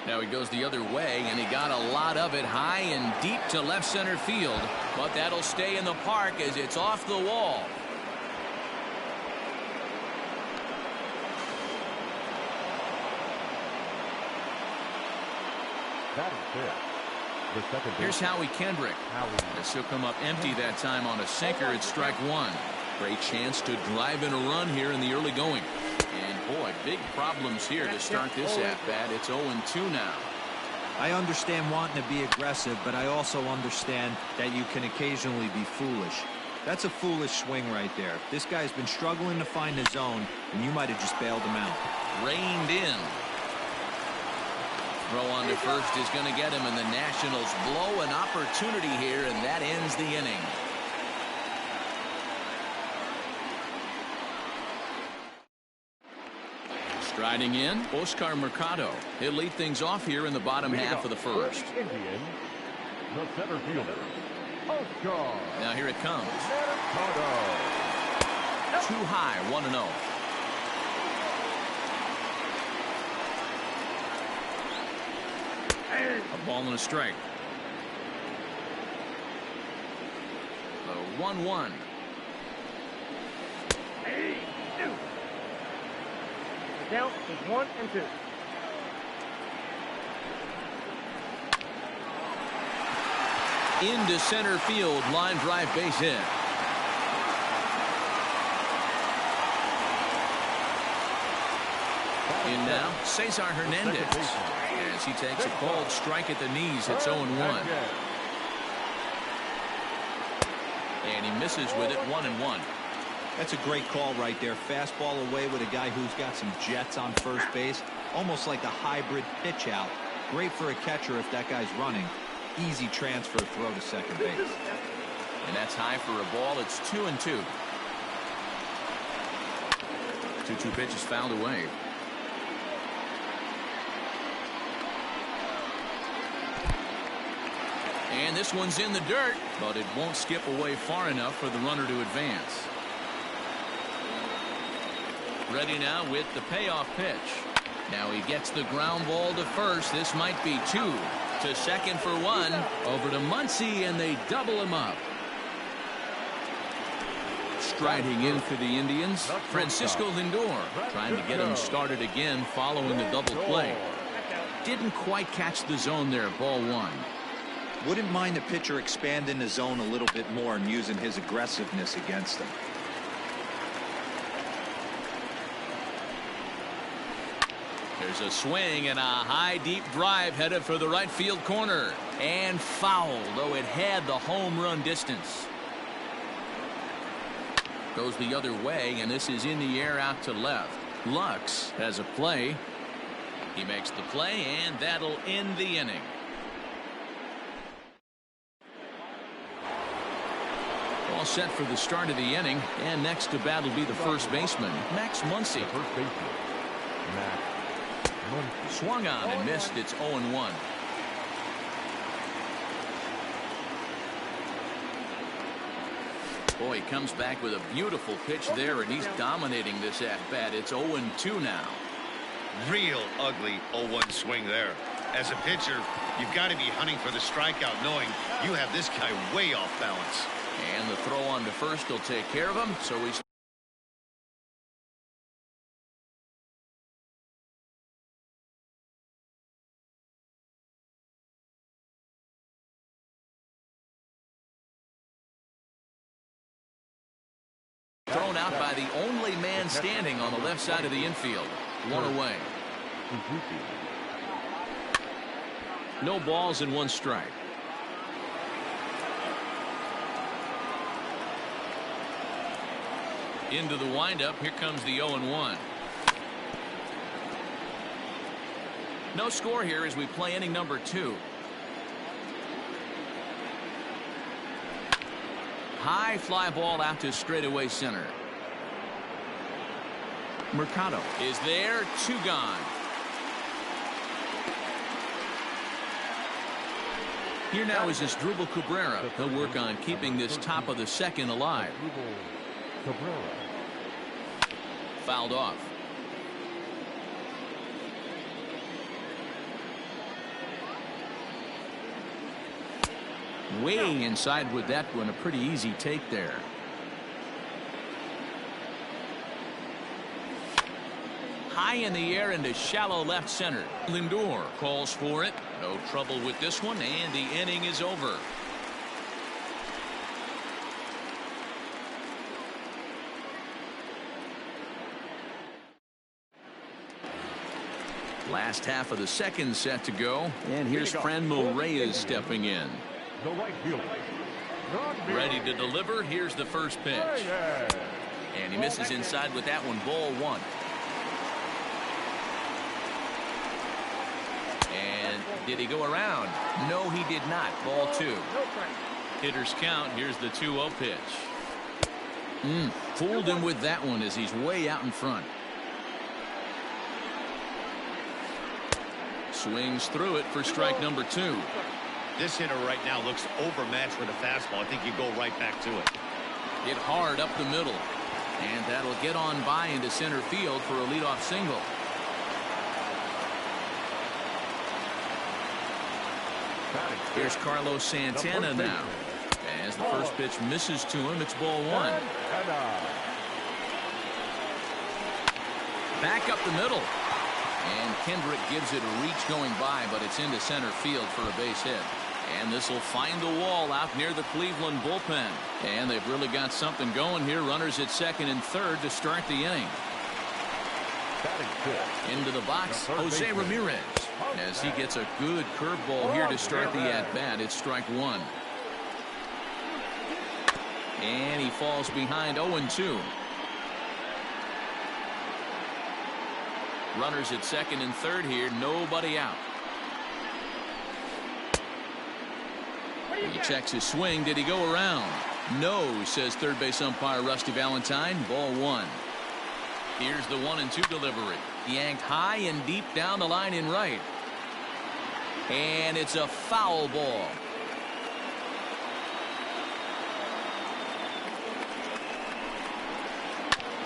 Now he goes the other way, and he got a lot of it high and deep to left center field, but that'll stay in the park as it's off the wall. Here's Howie Kendrick. This will come up empty that time on a sinker. It's strike one. Great chance to drive in a run here in the early going. And boy, big problems here to start this at-bat. It's 0-2 now. I understand wanting to be aggressive, but I also understand that you can occasionally be foolish. That's a foolish swing right there. This guy's been struggling to find his zone, and you might have just bailed him out. Reined in. Throw on to first is going to get him, and the Nationals blow an opportunity here, and that ends the inning. Striding in, Oscar Mercado. He'll lead things off here in the bottom half of the first. Indian, the center fielder, Oscar. Now here it comes. Mercado. Too high, 1-0. A ball and a strike. 1-1. The count is 1-2. Into center field, line drive, base hit. In now, Cesar Hernandez. As he takes a cold strike at the knees, it's 0-1. And he misses with it, 1-1. That's a great call right there. Fastball away with a guy who's got some jets on first base. Almost like a hybrid pitch out. Great for a catcher if that guy's running. Easy transfer throw to second base. And that's high for a ball. It's 2-2. 2-2 pitch is fouled away. And this one's in the dirt, but it won't skip away far enough for the runner to advance. Ready now with the payoff pitch. Now he gets the ground ball to first. This might be 2. To second for 1. Over to Muncy, and they double him up. Striding in for the Indians, Francisco Lindor, trying to get him started again following the double play. Didn't quite catch the zone there, ball 1. Wouldn't mind the pitcher expanding the zone a little bit more and using his aggressiveness against them. There's a swing and a high deep drive headed for the right field corner and foul, though it had the home run distance. Goes the other way, and this is in the air out to left. Lux has a play. He makes the play, and that'll end the inning. All set for the start of the inning, and next to bat will be the first baseman, Max Muncy. First baseman, Max Muncy. Swung on and missed. It's 0-1. Boy, he comes back with a beautiful pitch there, and he's dominating this at-bat. It's 0-2 now. Real ugly 0-1 swing there. As a pitcher, you've got to be hunting for the strikeout, knowing you have this guy way off balance. And the throw on to first will take care of him, so he's thrown out by the only man standing on the left side of the infield. One away. No balls and one strike. Into the windup. Here comes the 0-1. No score here as we play inning number 2. High fly ball out to straightaway center. Mercado is there. 2 gone. Here now is Asdrubal Cabrera. He'll work on keeping this top of the second alive. Fouled off. Way inside with that one. A pretty easy take there. High in the air into shallow left center. Lindor calls for it. No trouble with this one, and the inning is over. Last half of the second set to go, and here's Franmil Reyes stepping in. The right fielder. Ready to deliver. Here's the first pitch. And he misses inside with that one. Ball 1. And did he go around? No, he did not. Ball 2. Hitters count. Here's the 2-0 pitch. Fooled him with that one as he's way out in front. Swings through it for strike number 2. This hitter right now looks overmatched with a fastball. I think you go right back to it. Hit hard up the middle. And that'll get on by into center field for a leadoff single. Here's Carlos Santana now. As the first pitch misses to him, it's ball 1. Back up the middle. And Kendrick gives it a reach going by, but it's into center field for a base hit. And this will find the wall out near the Cleveland bullpen. And they've really got something going here. Runners at second and third to start the inning. Into the box, Jose Ramirez. As he gets a good curveball here to start the at-bat. It's strike 1. And he falls behind 0-2. Runners at second and third here. Nobody out. He checks his swing. Did he go around? No, says third base umpire Rusty Valentine. Ball 1. Here's the 1-2 delivery. Yanked high and deep down the line in right. And it's a foul ball.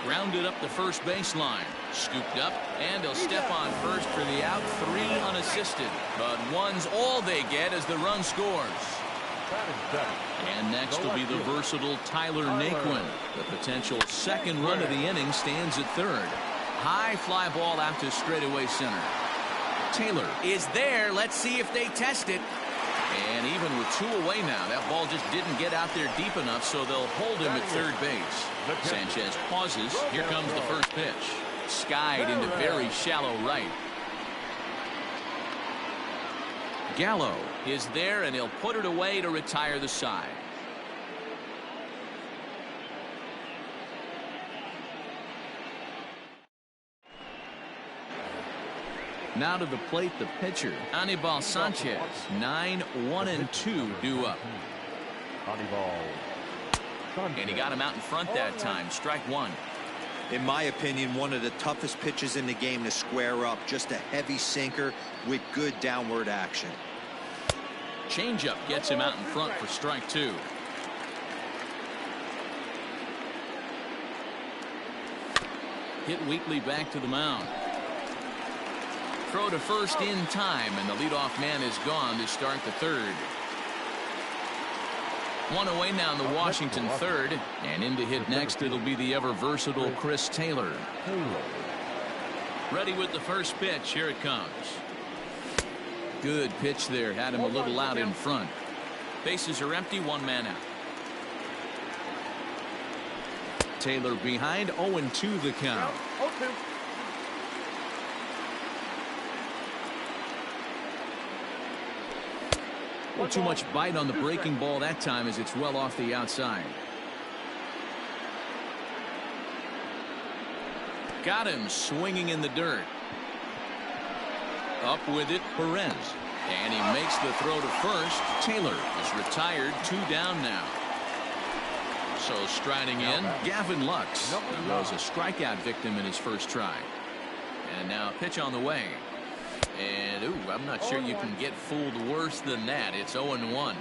Grounded up the first baseline. Scooped up, and he'll step on first for the out. 3 unassisted. But 1's all they get as the run scores. And next will be the versatile Tyler Naquin. The potential second run of the inning stands at third. High fly ball out to straightaway center. Taylor is there. Let's see if they test it. And even with 2 away now, that ball just didn't get out there deep enough, so they'll hold him at third base. Sanchez pauses. Here comes the first pitch. Skied into very shallow right. Gallo is there, and he'll put it away to retire the side. Now to the plate, the pitcher, Anibal Sanchez. 9-1-2 due up. And he got him out in front that time. Strike one. In my opinion, one of the toughest pitches in the game to square up. Just a heavy sinker with good downward action. Changeup gets him out in front for strike two. Hit weakly back to the mound. Throw to first in time, and the leadoff man is gone to start the third. 1 away now in the Washington third, and in to hit next it'll be the ever versatile Chris Taylor. Ready with the first pitch. Here it comes. Good pitch there, had him a little out in front. Bases are empty, 1 man out. Taylor behind, 0-2 the count. Not too much bite on the breaking ball that time, as it's well off the outside. Got him swinging in the dirt. Up with it, Perez. And he makes the throw to first. Taylor is retired, 2 down now. So striding in, Gavin Lux. He was a strikeout victim in his first try. And now a pitch on the way. And, ooh, I'm not sure you can get fooled worse than that. It's 0-1.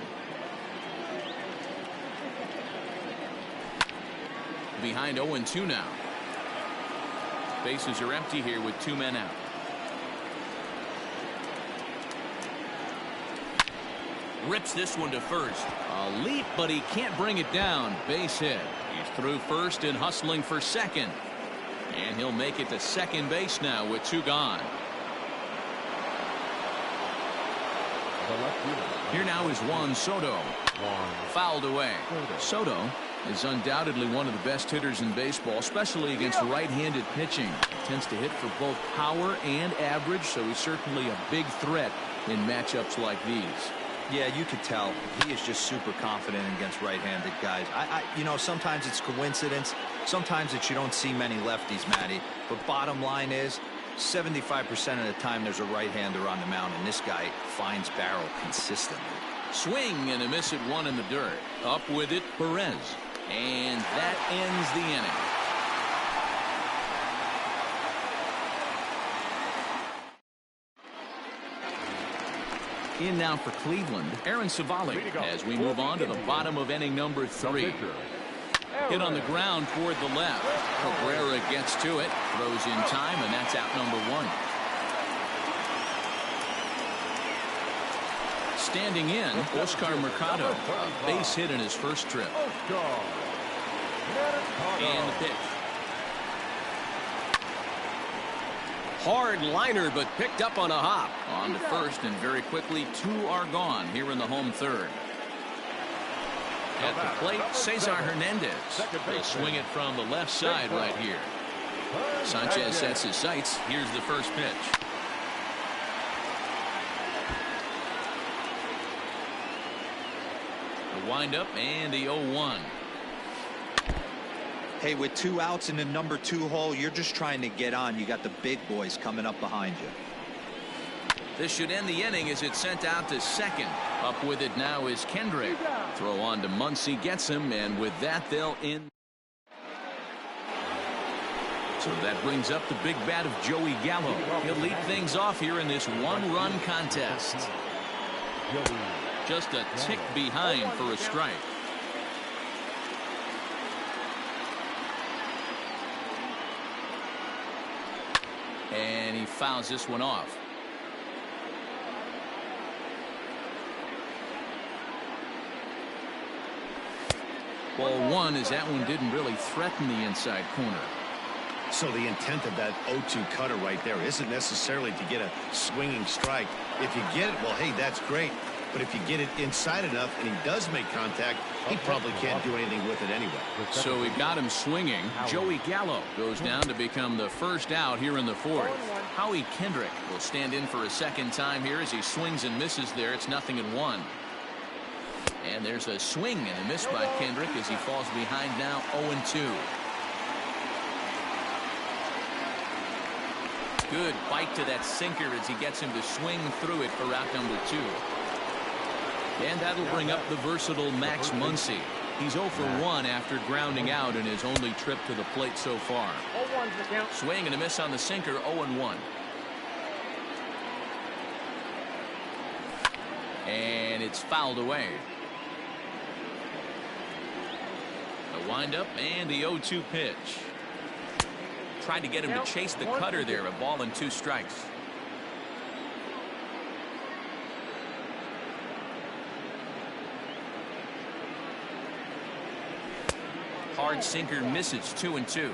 Behind 0-2 now. Bases are empty here with 2 men out. Rips this one to first. A leap, but he can't bring it down. Base hit. He's through first and hustling for second. And he'll make it to second base now with 2 gone. Here now is Juan Soto. Fouled away. Soto is undoubtedly one of the best hitters in baseball, especially against right-handed pitching. Tends to hit for both power and average, so he's certainly a big threat in matchups like these. Yeah, you could tell he is just super confident against right-handed guys. You know, sometimes it's coincidence. Sometimes it's you don't see many lefties, Matty. But bottom line is, 75% of the time there's a right-hander on the mound, and this guy finds barrel consistently. Swing and a miss at 1 in the dirt. Up with it, Perez. And that ends the inning. In now for Cleveland, Aaron Savali, as we move on to the bottom of inning number 3. Hit on the ground toward the left. Cabrera gets to it, throws in time, and that's out number 1. Standing in, Oscar Mercado, a base hit in his first trip. And the pitch. Hard liner, but picked up on a hop. On to first, and very quickly 2 are gone here in the home third. At the plate, Cesar Hernandez. They'll swing it from the left side right here. Sanchez sets his sights. Here's the first pitch. The windup and the 0-1. Hey, with 2 outs in the number 2 hole, you're just trying to get on. You got the big boys coming up behind you. This should end the inning as it's sent out to second. Up with it now is Kendrick. Throw on to Muncy, gets him, and with that they'll end. So that brings up the big bat of Joey Gallo. He'll lead things off here in this 1-run contest. Just a tick behind for a strike. And he fouls this one off. Ball 1 as that one didn't really threaten the inside corner. So the intent of that 0-2 cutter right there isn't necessarily to get a swinging strike. If you get it, well, hey, that's great. but if you get it inside enough and he does make contact, he probably can't do anything with it anyway. So we got him swinging. Joey Gallo goes down to become the first out here in the fourth. Howie Kendrick will stand in for a second time here as he swings and misses there. It's 0-1. And there's a swing and a miss by Kendrick as he falls behind now 0-2. Good bite to that sinker as he gets him to swing through it for out number 2. And that'll bring up the versatile Max Muncy. He's 0 for 1 after grounding out in his only trip to the plate so far. Swing and a miss on the sinker, 0-1. And it's fouled away. The windup and the 0-2 pitch. Tried to get him to chase the cutter there. A ball and 2 strikes. Hard sinker misses, 2-2.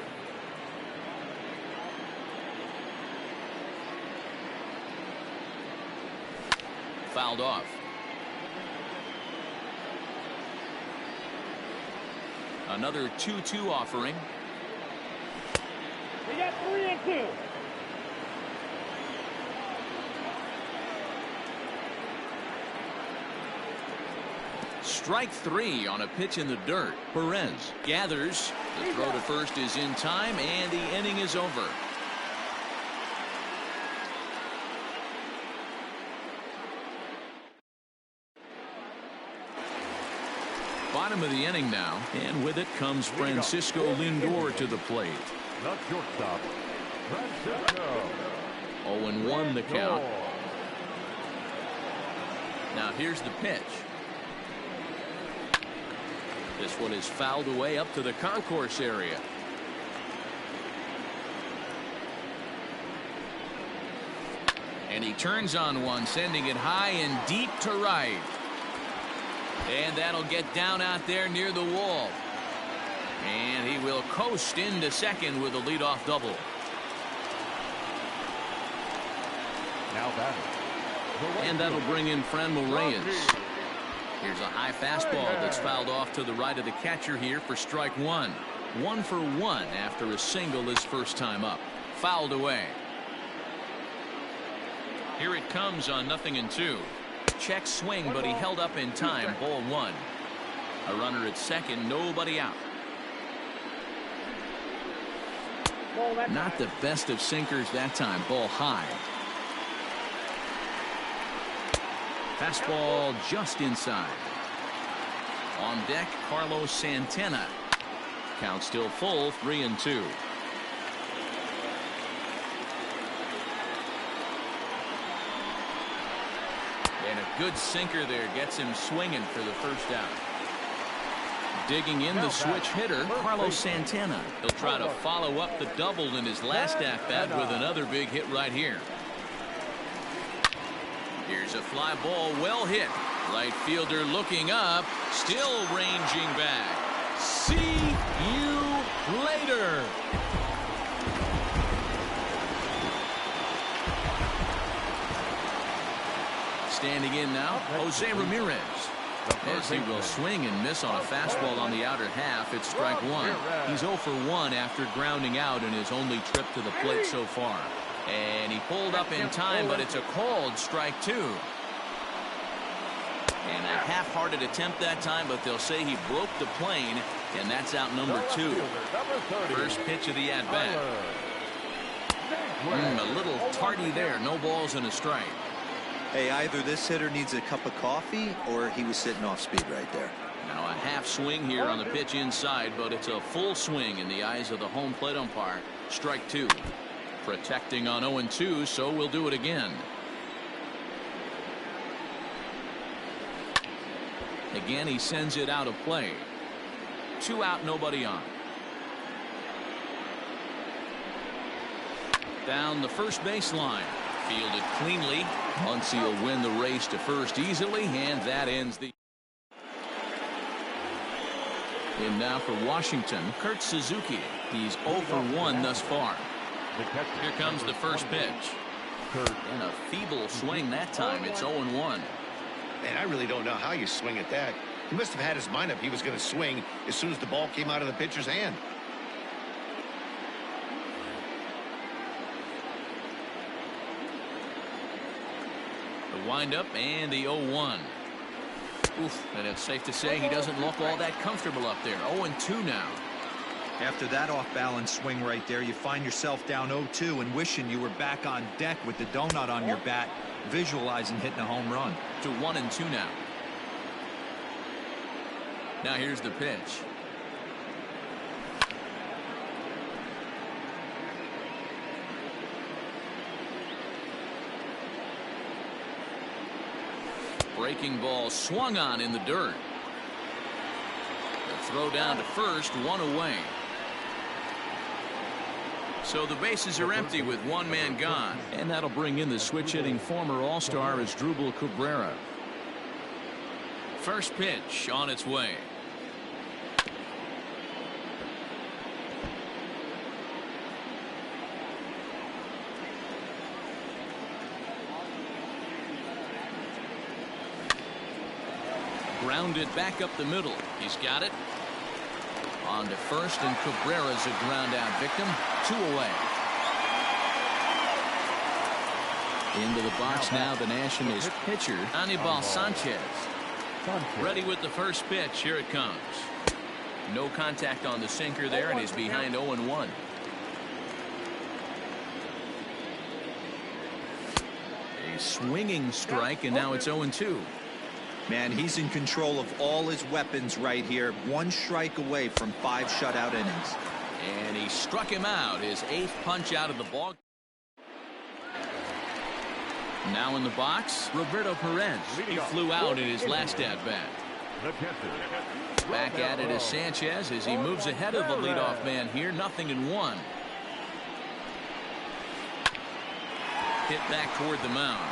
Fouled off. Another 2-2 offering. We got 3-2. Strike 3 on a pitch in the dirt. Perez gathers. The throw to first is in time, and the inning is over. Bottom of the inning now, and with it comes Francisco Lindor to the plate. The shortstop, Francisco. 0-1 the count. Now here's the pitch. This one is fouled away up to the concourse area. And he turns on one, sending it high and deep to right. And that'll get down out there near the wall. And he will coast into second with a leadoff double. Now batting. And that'll bring in Franmil Reyes. Here's a high fastball that's fouled off to the right of the catcher here for strike 1. 1 for 1 after a single his first time up. Fouled away. Here it comes on 0-2. Check swing, but he held up in time. Ball 1. A runner at second, nobody out. Not the best of sinkers that time. Ball high. Fastball just inside. On deck, Carlos Santana. Count still full, 3-2. And a good sinker there gets him swinging for the first out. Digging in the switch hitter, Carlos Santana. He'll try to follow up the double in his last at-bat with another big hit right here. Here's a fly ball, well hit. Right fielder looking up, still ranging back. See you later. Standing in now, Jose Ramirez. As he will swing and miss on a fastball on the outer half. It's strike 1. He's 0 for 1 after grounding out in his only trip to the plate so far. And he pulled up in time, but it's a called strike 2. And a half-hearted attempt that time, but they'll say he broke the plane, and that's out number 2. First pitch of the at-bat. A little tardy there. No balls and a strike. Hey, either this hitter needs a cup of coffee or he was sitting off speed right there. Now a half swing here on the pitch inside, but it's a full swing in the eyes of the home plate umpire. Strike 2. Protecting on 0-2, so we'll do it again. Again, he sends it out of play. 2 out, nobody on. Down the first baseline. Fielded cleanly. Muncy will win the race to first easily, and that ends the. In now for Washington, Kurt Suzuki. He's 0 for 1 thus far. Here comes the first pitch. And a feeble swing that time. It's 0-1. Man, I really don't know how you swing at that. He must have had his mind up he was going to swing as soon as the ball came out of the pitcher's hand. The windup and the 0-1. Oof, and it's safe to say he doesn't look all that comfortable up there. 0-2 now. After that off-balance swing right there, you find yourself down 0-2 and wishing you were back on deck with the donut on your bat, visualizing hitting a home run. To 1-2 now. Now here's the pitch. Breaking ball swung on in the dirt. The throw down to first, one away. So the bases are empty with one man gone. And that'll bring in the switch-hitting former All-Star Asdrubal Cabrera. First pitch on its way. Grounded back up the middle. He's got it. On to first, and Cabrera's a ground out victim. 2 away. Into the box now the Nationals pitcher Anibal Sanchez. Ready with the first pitch. Here it comes. No contact on the sinker there, and he's behind 0-1. A swinging strike, and now it's 0-2. Man, he's in control of all his weapons right here. 1 strike away from 5 shutout innings. And he struck him out. His 8th punch out of the ball. Now in the box, Roberto Perez. He flew out in his last at-bat. Back at it is Sanchez as he moves ahead of the leadoff man here. 0-1. Hit back toward the mound.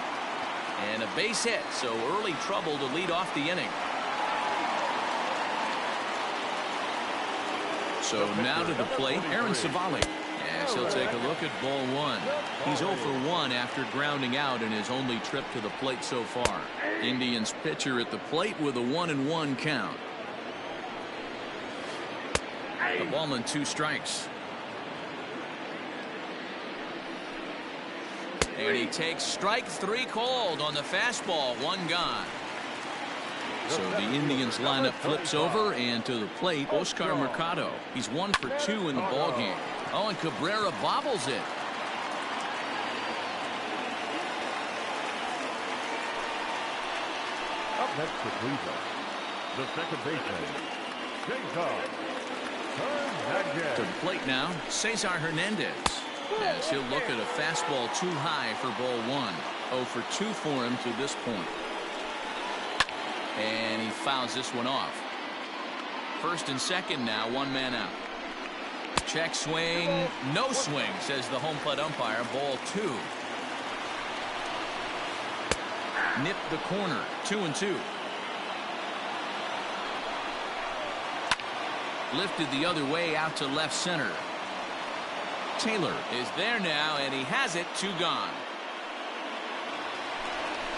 And a base hit, so early trouble to lead off the inning. So now to the plate, Aaron Savali. As he'll take a look at ball 1. He's 0 for 1 after grounding out in his only trip to the plate so far. Indians pitcher at the plate with a 1-1 count. The ball and 2 strikes. And he takes strike 3 called on the fastball. 1 gone. So the Indians lineup flips over, and to the plate, Oscar Mercado. He's 1 for 2 in the ballgame. Oh, and Cabrera bobbles it. Up next for Cleveland, the second baseman, Cesar Hernandez. To the plate now, Cesar Hernandez. As he'll look at a fastball too high for ball 1. 0 for 2 for him to this point. And he fouls this one off. First and second now, 1 man out. Check swing, no swing, says the home plate umpire. Ball 2. Nipped the corner. 2-2. Lifted the other way out to left center. Taylor is there now, and he has it. 2 gone.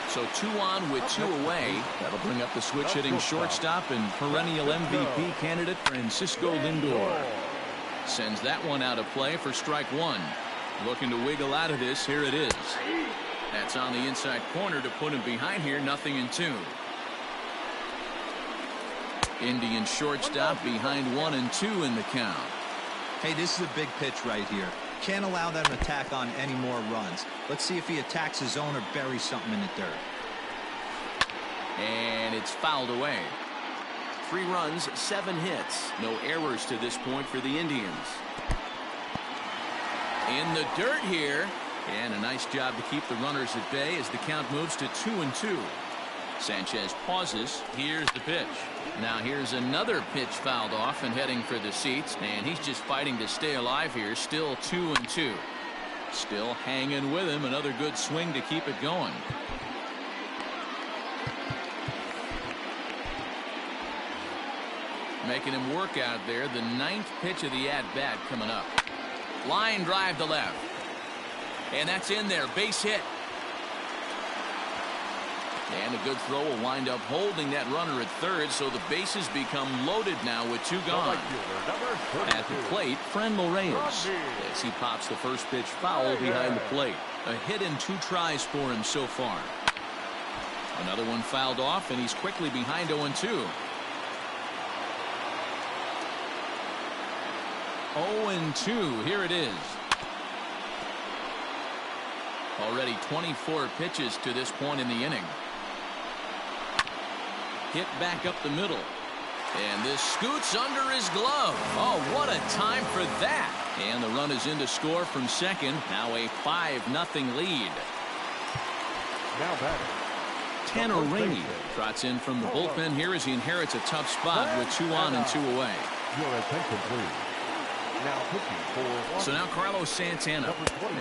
So 2 on with 2 away. That'll bring up the switch-hitting shortstop and perennial MVP candidate Francisco Lindor. Sends that one out of play for strike 1. Looking to wiggle out of this. Here it is. That's on the inside corner to put him behind here. 0-2. Indian shortstop behind 1-2 in the count. Hey, this is a big pitch right here. Can't allow them to tack on any more runs. Let's see if he attacks his zone or buries something in the dirt. And it's fouled away. 3 runs, 7 hits. No errors to this point for the Indians. In the dirt here. And a nice job to keep the runners at bay as the count moves to 2-2. Sanchez pauses. Here's the pitch. Now here's another pitch fouled off and heading for the seats. And he's just fighting to stay alive here. Still 2-2. Still hanging with him. Another good swing to keep it going. Making him work out there. The 9th pitch of the at-bat coming up. Line drive to left. And that's in there. Base hit. And a good throw will wind up holding that runner at third, so the bases become loaded now with two gone. At the plate, Franmil Reyes, as he pops the first pitch foul behind the plate. A hit in 2 tries for him so far. Another one fouled off, and he's quickly behind 0-2. 0-2, here it is. Already 24 pitches to this point in the inning. Hit back up the middle. And this scoots under his glove. Oh, what a time for that. And the run is in to score from second. Now a 5-0 lead. Now batting. Tanner Rainey trots in from the bullpen here as he inherits a tough spot with 2 on and 2 away. Your attention, please. Now pitching for So now Carlos Santana,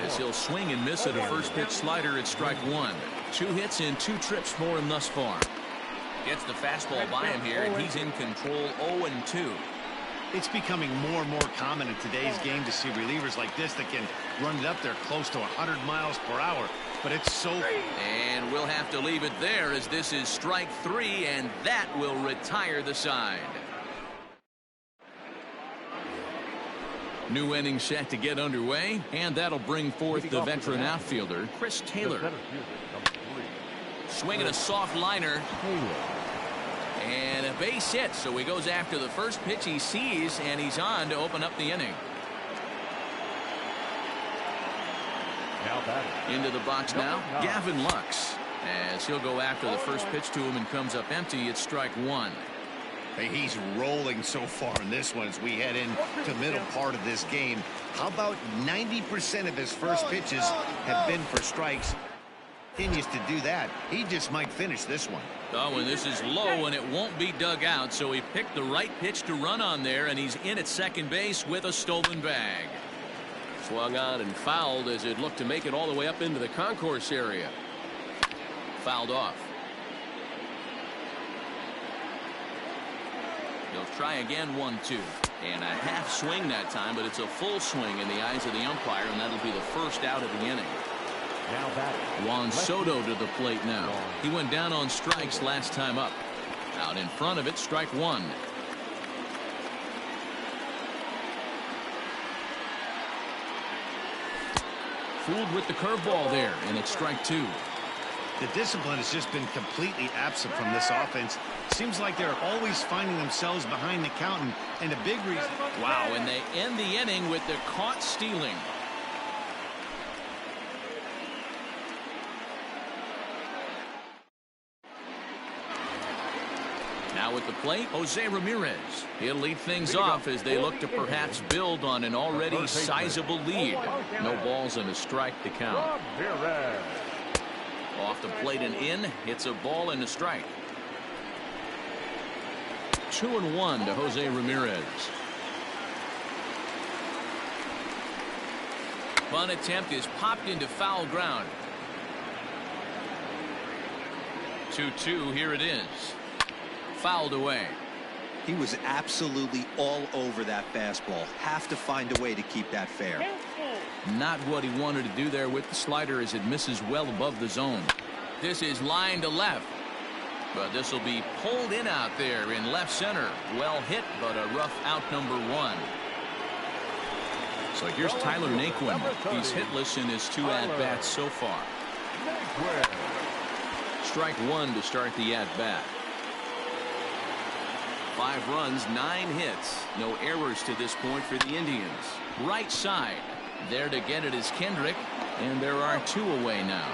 as he'll swing and miss at a first pitch slider at strike 1. 2 hits and 2 trips for him thus far. Gets the fastball by him here, and he's in control. 0-2. It's becoming more and more common in today's game to see relievers like this that can run it up there close to 100 miles per hour. But it's so... And we'll have to leave it there as this is strike 3, and that will retire the side. New inning set to get underway, and that'll bring forth the veteran outfielder, Chris Taylor. Swinging a soft liner. And a base hit, so he goes after the first pitch he sees, and he's on to open up the inning. now batting. Into the box now, Gavin Lux, as he'll go after the first pitch to him and comes up empty. It's strike 1. Hey, he's rolling so far in this one as we head into the middle part of this game. How about 90% of his first pitches have been for strikes? Continues to do that. He just might finish this one. Oh, and this is low, and it won't be dug out, so he picked the right pitch to run on there, and he's in at second base with a stolen bag. Swung on and fouled as it looked to make it all the way up into the concourse area. Fouled off. He'll try again, 1-2. And a half swing that time, but it's a full swing in the eyes of the umpire, and that'll be the first out of the inning. Now batting. Juan Soto to the plate now. He went down on strikes last time up. Out in front of it, strike 1. Fooled with the curveball there, and it's strike 2. The discipline has just been completely absent from this offense. Seems like they're always finding themselves behind the count, and a big reason. Wow, and they end the inning with the caught stealing. Now at the plate, Jose Ramirez. He'll lead things off as they look to perhaps build on an already sizable lead. No balls and a strike to count. Off the plate and in, it's a ball and a strike. 2-1 to Jose Ramirez. Bunt attempt is popped into foul ground. 2-2, here it is. Fouled away. He was absolutely all over that fastball. Have to find a way to keep that fair. Not what he wanted to do there with the slider as it misses well above the zone. This is line to left. But this will be pulled in out there in left center. Well hit, but a rough out, number 1. So here's Tyler Naquin. He's hitless in his 2 at-bats so far. Strike 1 to start the at-bat. 5 runs, 9 hits. No errors to this point for the Indians. Right side. There to get it is Kendrick, and there are 2 away now.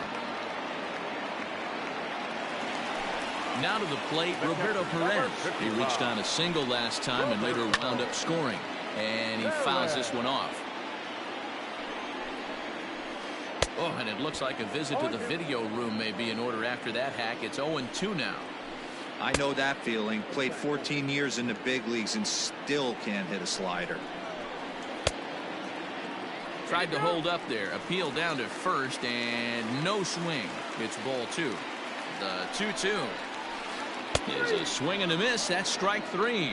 Now to the plate, Roberto Perez. He reached on a single last time and later wound up scoring. And he fouls this one off. Oh, and it looks like a visit to the video room may be in order after that hack. It's 0-2 now. I know that feeling. Played 14 years in the big leagues and still can't hit a slider. Tried to hold up there. Appeal down to first and no swing. It's ball 2. The 2-2 is a swing and a miss. That's strike 3.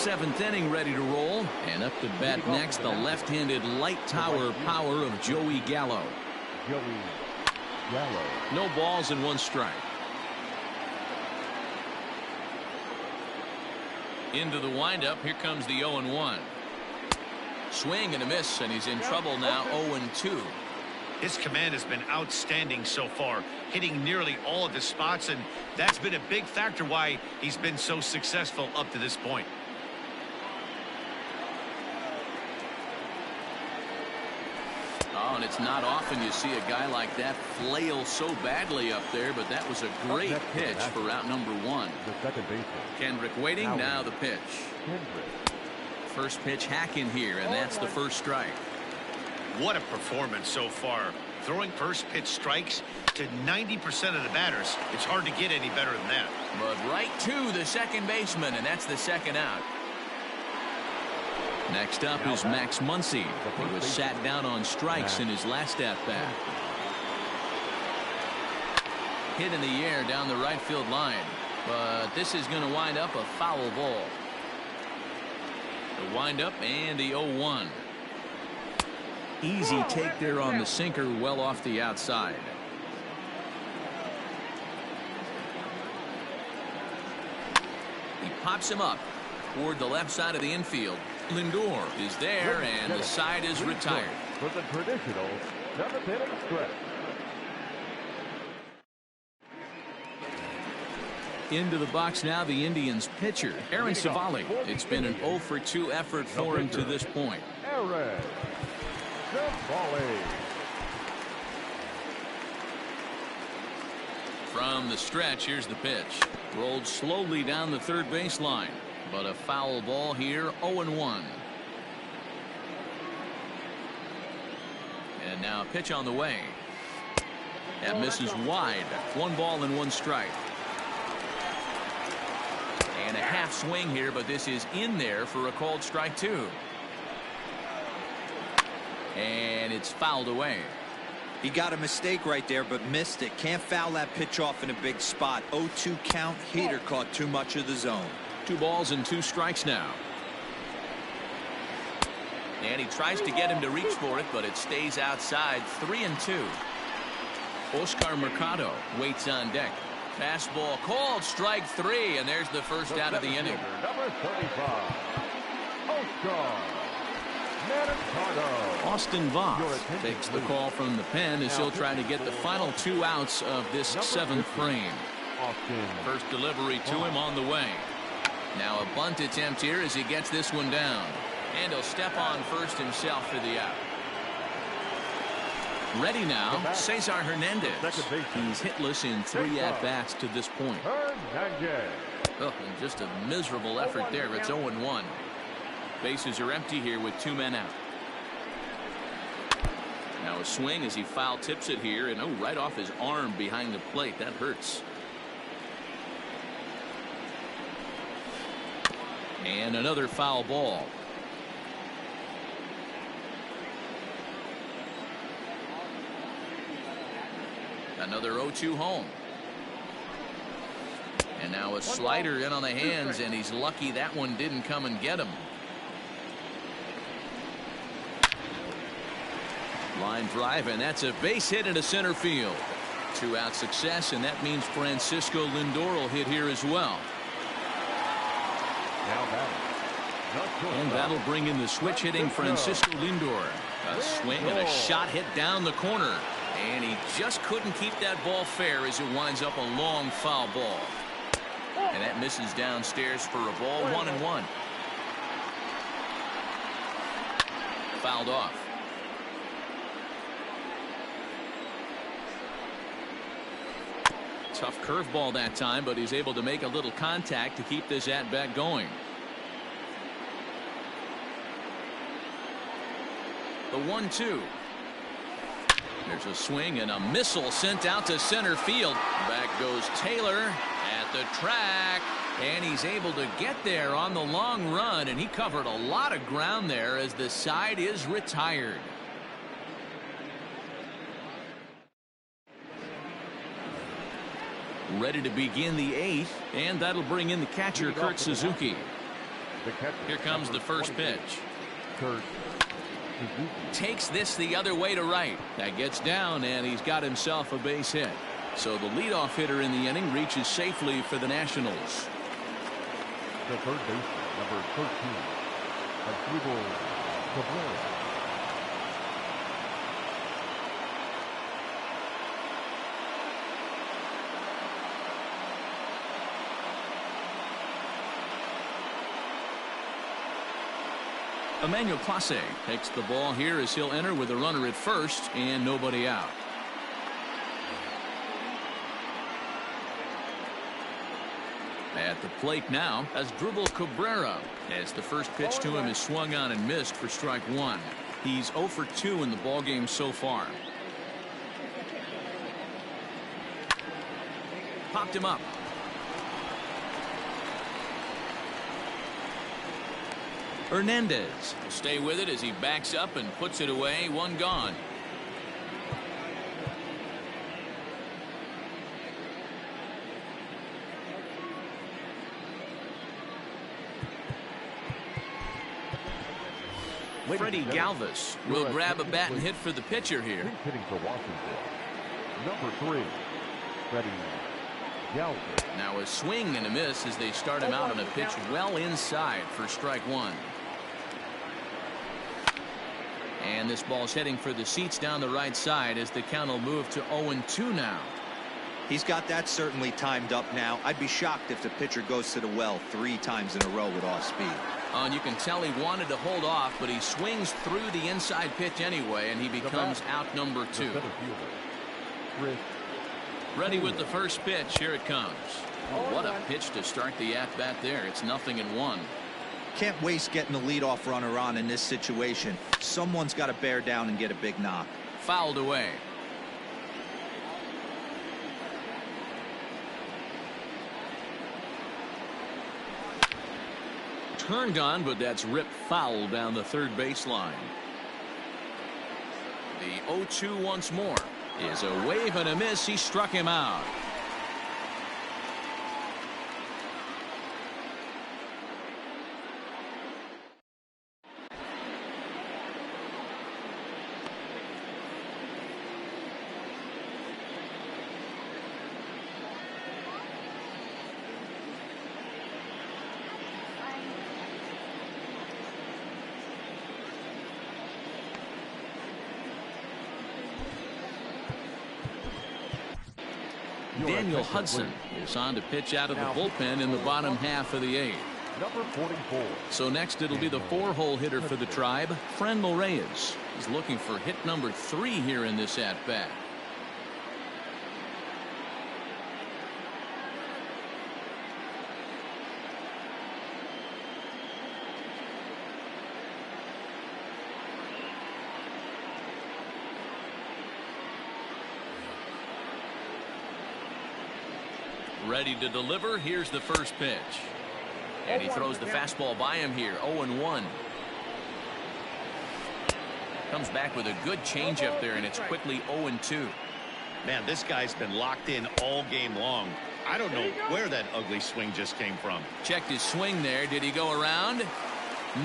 seventh inning ready to roll. And up to bat next, the left-handed light tower power of Joey Gallo. No balls and 1 strike. Into the windup. Here comes the 0-1. Swing and a miss, and he's in trouble now. 0-2. His command has been outstanding so far, hitting nearly all of his spots, and that's been a big factor why he's been so successful up to this point. Oh, and it's not often you see a guy like that flail so badly up there, but that was a great pitch for out number 1. The second baseman. Kendrick waiting. Now the pitch. First pitch hack in here, and that's the first strike. What a performance so far. Throwing first pitch strikes to 90% of the batters. It's hard to get any better than that. But right to the second baseman, and that's the second out. Next up is Max Muncy. He was sat down on strikes in his last at-bat. Hit in the air down the right field line, but this is going to wind up a foul ball. The windup and the 0-1. Easy take there on the sinker, well off the outside. He pops him up toward the left side of the infield. Lindor is there, and the side is retired. For the traditional 7th inning stretch. Into the box now, the Indians pitcher, Aaron Savali. It's been an 0-for-2 effort for him to this point. Aaron Savali. From the stretch, here's the pitch. Rolled slowly down the third baseline, but a foul ball here, 0-1. And now a pitch on the way. That misses wide. 1 ball and 1 strike. And a half swing here, but this is in there for a called strike 2. And it's fouled away. He got a mistake right there, but missed it. Can't foul that pitch off in a big spot. 0-2 count. Heater caught too much of the zone. 2 balls and 2 strikes now. And he tries to get him to reach for it, but it stays outside. 3-2. Oscar Mercado waits on deck. Fastball called, strike 3, and there's the first out of the inning. Number 35, Oscar Mercado. Austin Voss takes the call from the pen as he'll try to get the final 2 outs of this 7th frame. First delivery to him on the way. Now a bunt attempt here as he gets this one down. And he'll step on first himself for the out. Ready now, Cesar Hernandez. He's hitless in 3 at-bats to this point. Oh, and just a miserable effort there. It's 0-1. Bases are empty here with 2 men out. Now a swing as he foul tips it here, and oh, right off his arm behind the plate. That hurts. And another foul ball. Another 0-2 home. And now a slider in on the hands, and he's lucky that one didn't come and get him. Line drive, and that's a base hit into center field. 2-out success, and that means Francisco Lindor will hit here as well. And that'll bring in the switch hitting Francisco Lindor. A swing and a shot hit down the corner. And he just couldn't keep that ball fair as it winds up a long foul ball. And that misses downstairs for a ball. 1-1. Fouled off. Tough curveball that time, but he's able to make a little contact to keep this at-bat going. The 1-2. There's a swing and a missile sent out to center field. Back goes Taylor at the track, and he's able to get there on the long run, and he covered a lot of ground there as the side is retired. Ready to begin the 8th, and that'll bring in the catcher Kurt Suzuki. The catcher, Here comes the first 28, pitch. Kurt Suzuki. Takes this the other way to right. That gets down, and he's got himself a base hit. So the leadoff hitter in the inning reaches safely for the Nationals. The third baseman, number 13, Asdrubal Cabrera. Emmanuel Clase takes the ball here as he'll enter with a runner at first and nobody out. At the plate now, Asdrubal Cabrera, as the first pitch to him is swung on and missed for strike one. He's 0 for 2 in the ballgame so far. Popped him up. Hernandez will stay with it as he backs up and puts it away. One gone. Freddie Galvis will grab a bat and hit for the pitcher here. Hitting for Washington, number 3, Freddie Galvis. Now a swing and a miss as they start him out on a pitch well inside for strike one. And this ball's heading for the seats down the right side as the count will move to 0-2 now. He's got that certainly timed up now. I'd be shocked if the pitcher goes to the well 3 times in a row with off speed. And you can tell he wanted to hold off, but he swings through the inside pitch anyway, and he becomes out number 2. Ready with the first pitch. Here it comes. Oh, what a pitch to start the at-bat there. It's 0-1. Can't waste getting the leadoff runner on in this situation. Someone's got to bear down and get a big knock. Fouled away. Turned on, but that's ripped foul down the third baseline. The 0-2 once more is a wave and a miss. He struck him out. Daniel Hudson is on to pitch out of the bullpen in the bottom half of the 8th. Number 44. So next it'll be the 4-hole hitter for the Tribe, Franmil Reyes. He's looking for hit number 3 here in this at-bat. Ready to deliver. Here's the first pitch. And he throws the fastball by him here. 0-1. Comes back with a good changeup there, and it's quickly 0-2. Man, this guy's been locked in all game long. I don't know where that ugly swing just came from. Checked his swing there. Did he go around?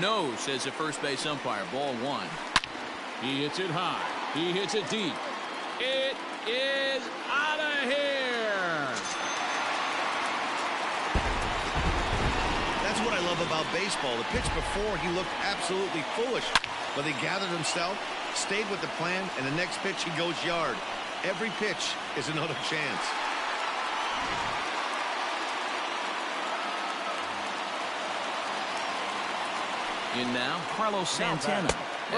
No, says the first base umpire. Ball 1. He hits it high. He hits it deep. It is out of here. That's what I love about baseball. The pitch before, he looked absolutely foolish, but he gathered himself, stayed with the plan, and the next pitch he goes yard. Every pitch is another chance. In now, Carlos Santana,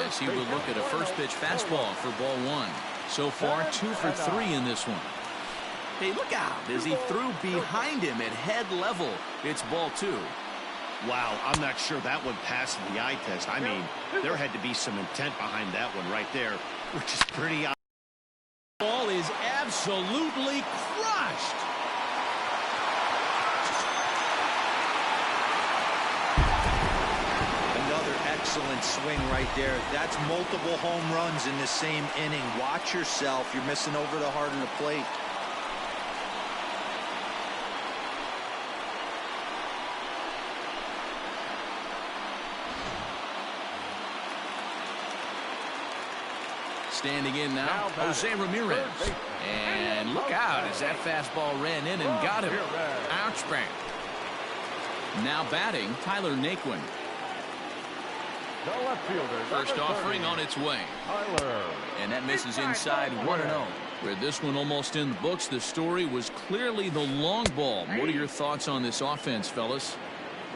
as he will look at a first pitch fastball for ball 1. So far, 2 for 3 in this one. Hey, look out as he threw behind him at head level. It's ball 2. Wow, I'm not sure that one passed the eye test. I mean, there had to be some intent behind that one right there, which is pretty obvious. Ball is absolutely crushed. Another excellent swing right there. That's multiple home runs in the same inning. Watch yourself. You're missing over the heart of the plate. Standing in now, Jose Ramirez. And look out as that fastball ran in and got him. Ouch, bang. Now batting, Tyler Naquin. The left fielder. First offering on its way. Tyler. And that misses inside 1-0. With this one almost in the books, the story was clearly the long ball. What are your thoughts on this offense, fellas?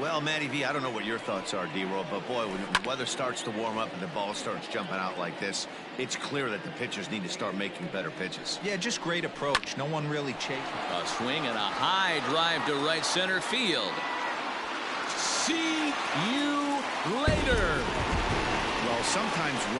Well, Matty V, I don't know what your thoughts are, D-Roll, but boy, when the weather starts to warm up and the ball starts jumping out like this, it's clear that the pitchers need to start making better pitches. Yeah, just great approach. No one really chasing. A swing and a high drive to right center field. See you later. Well, sometimes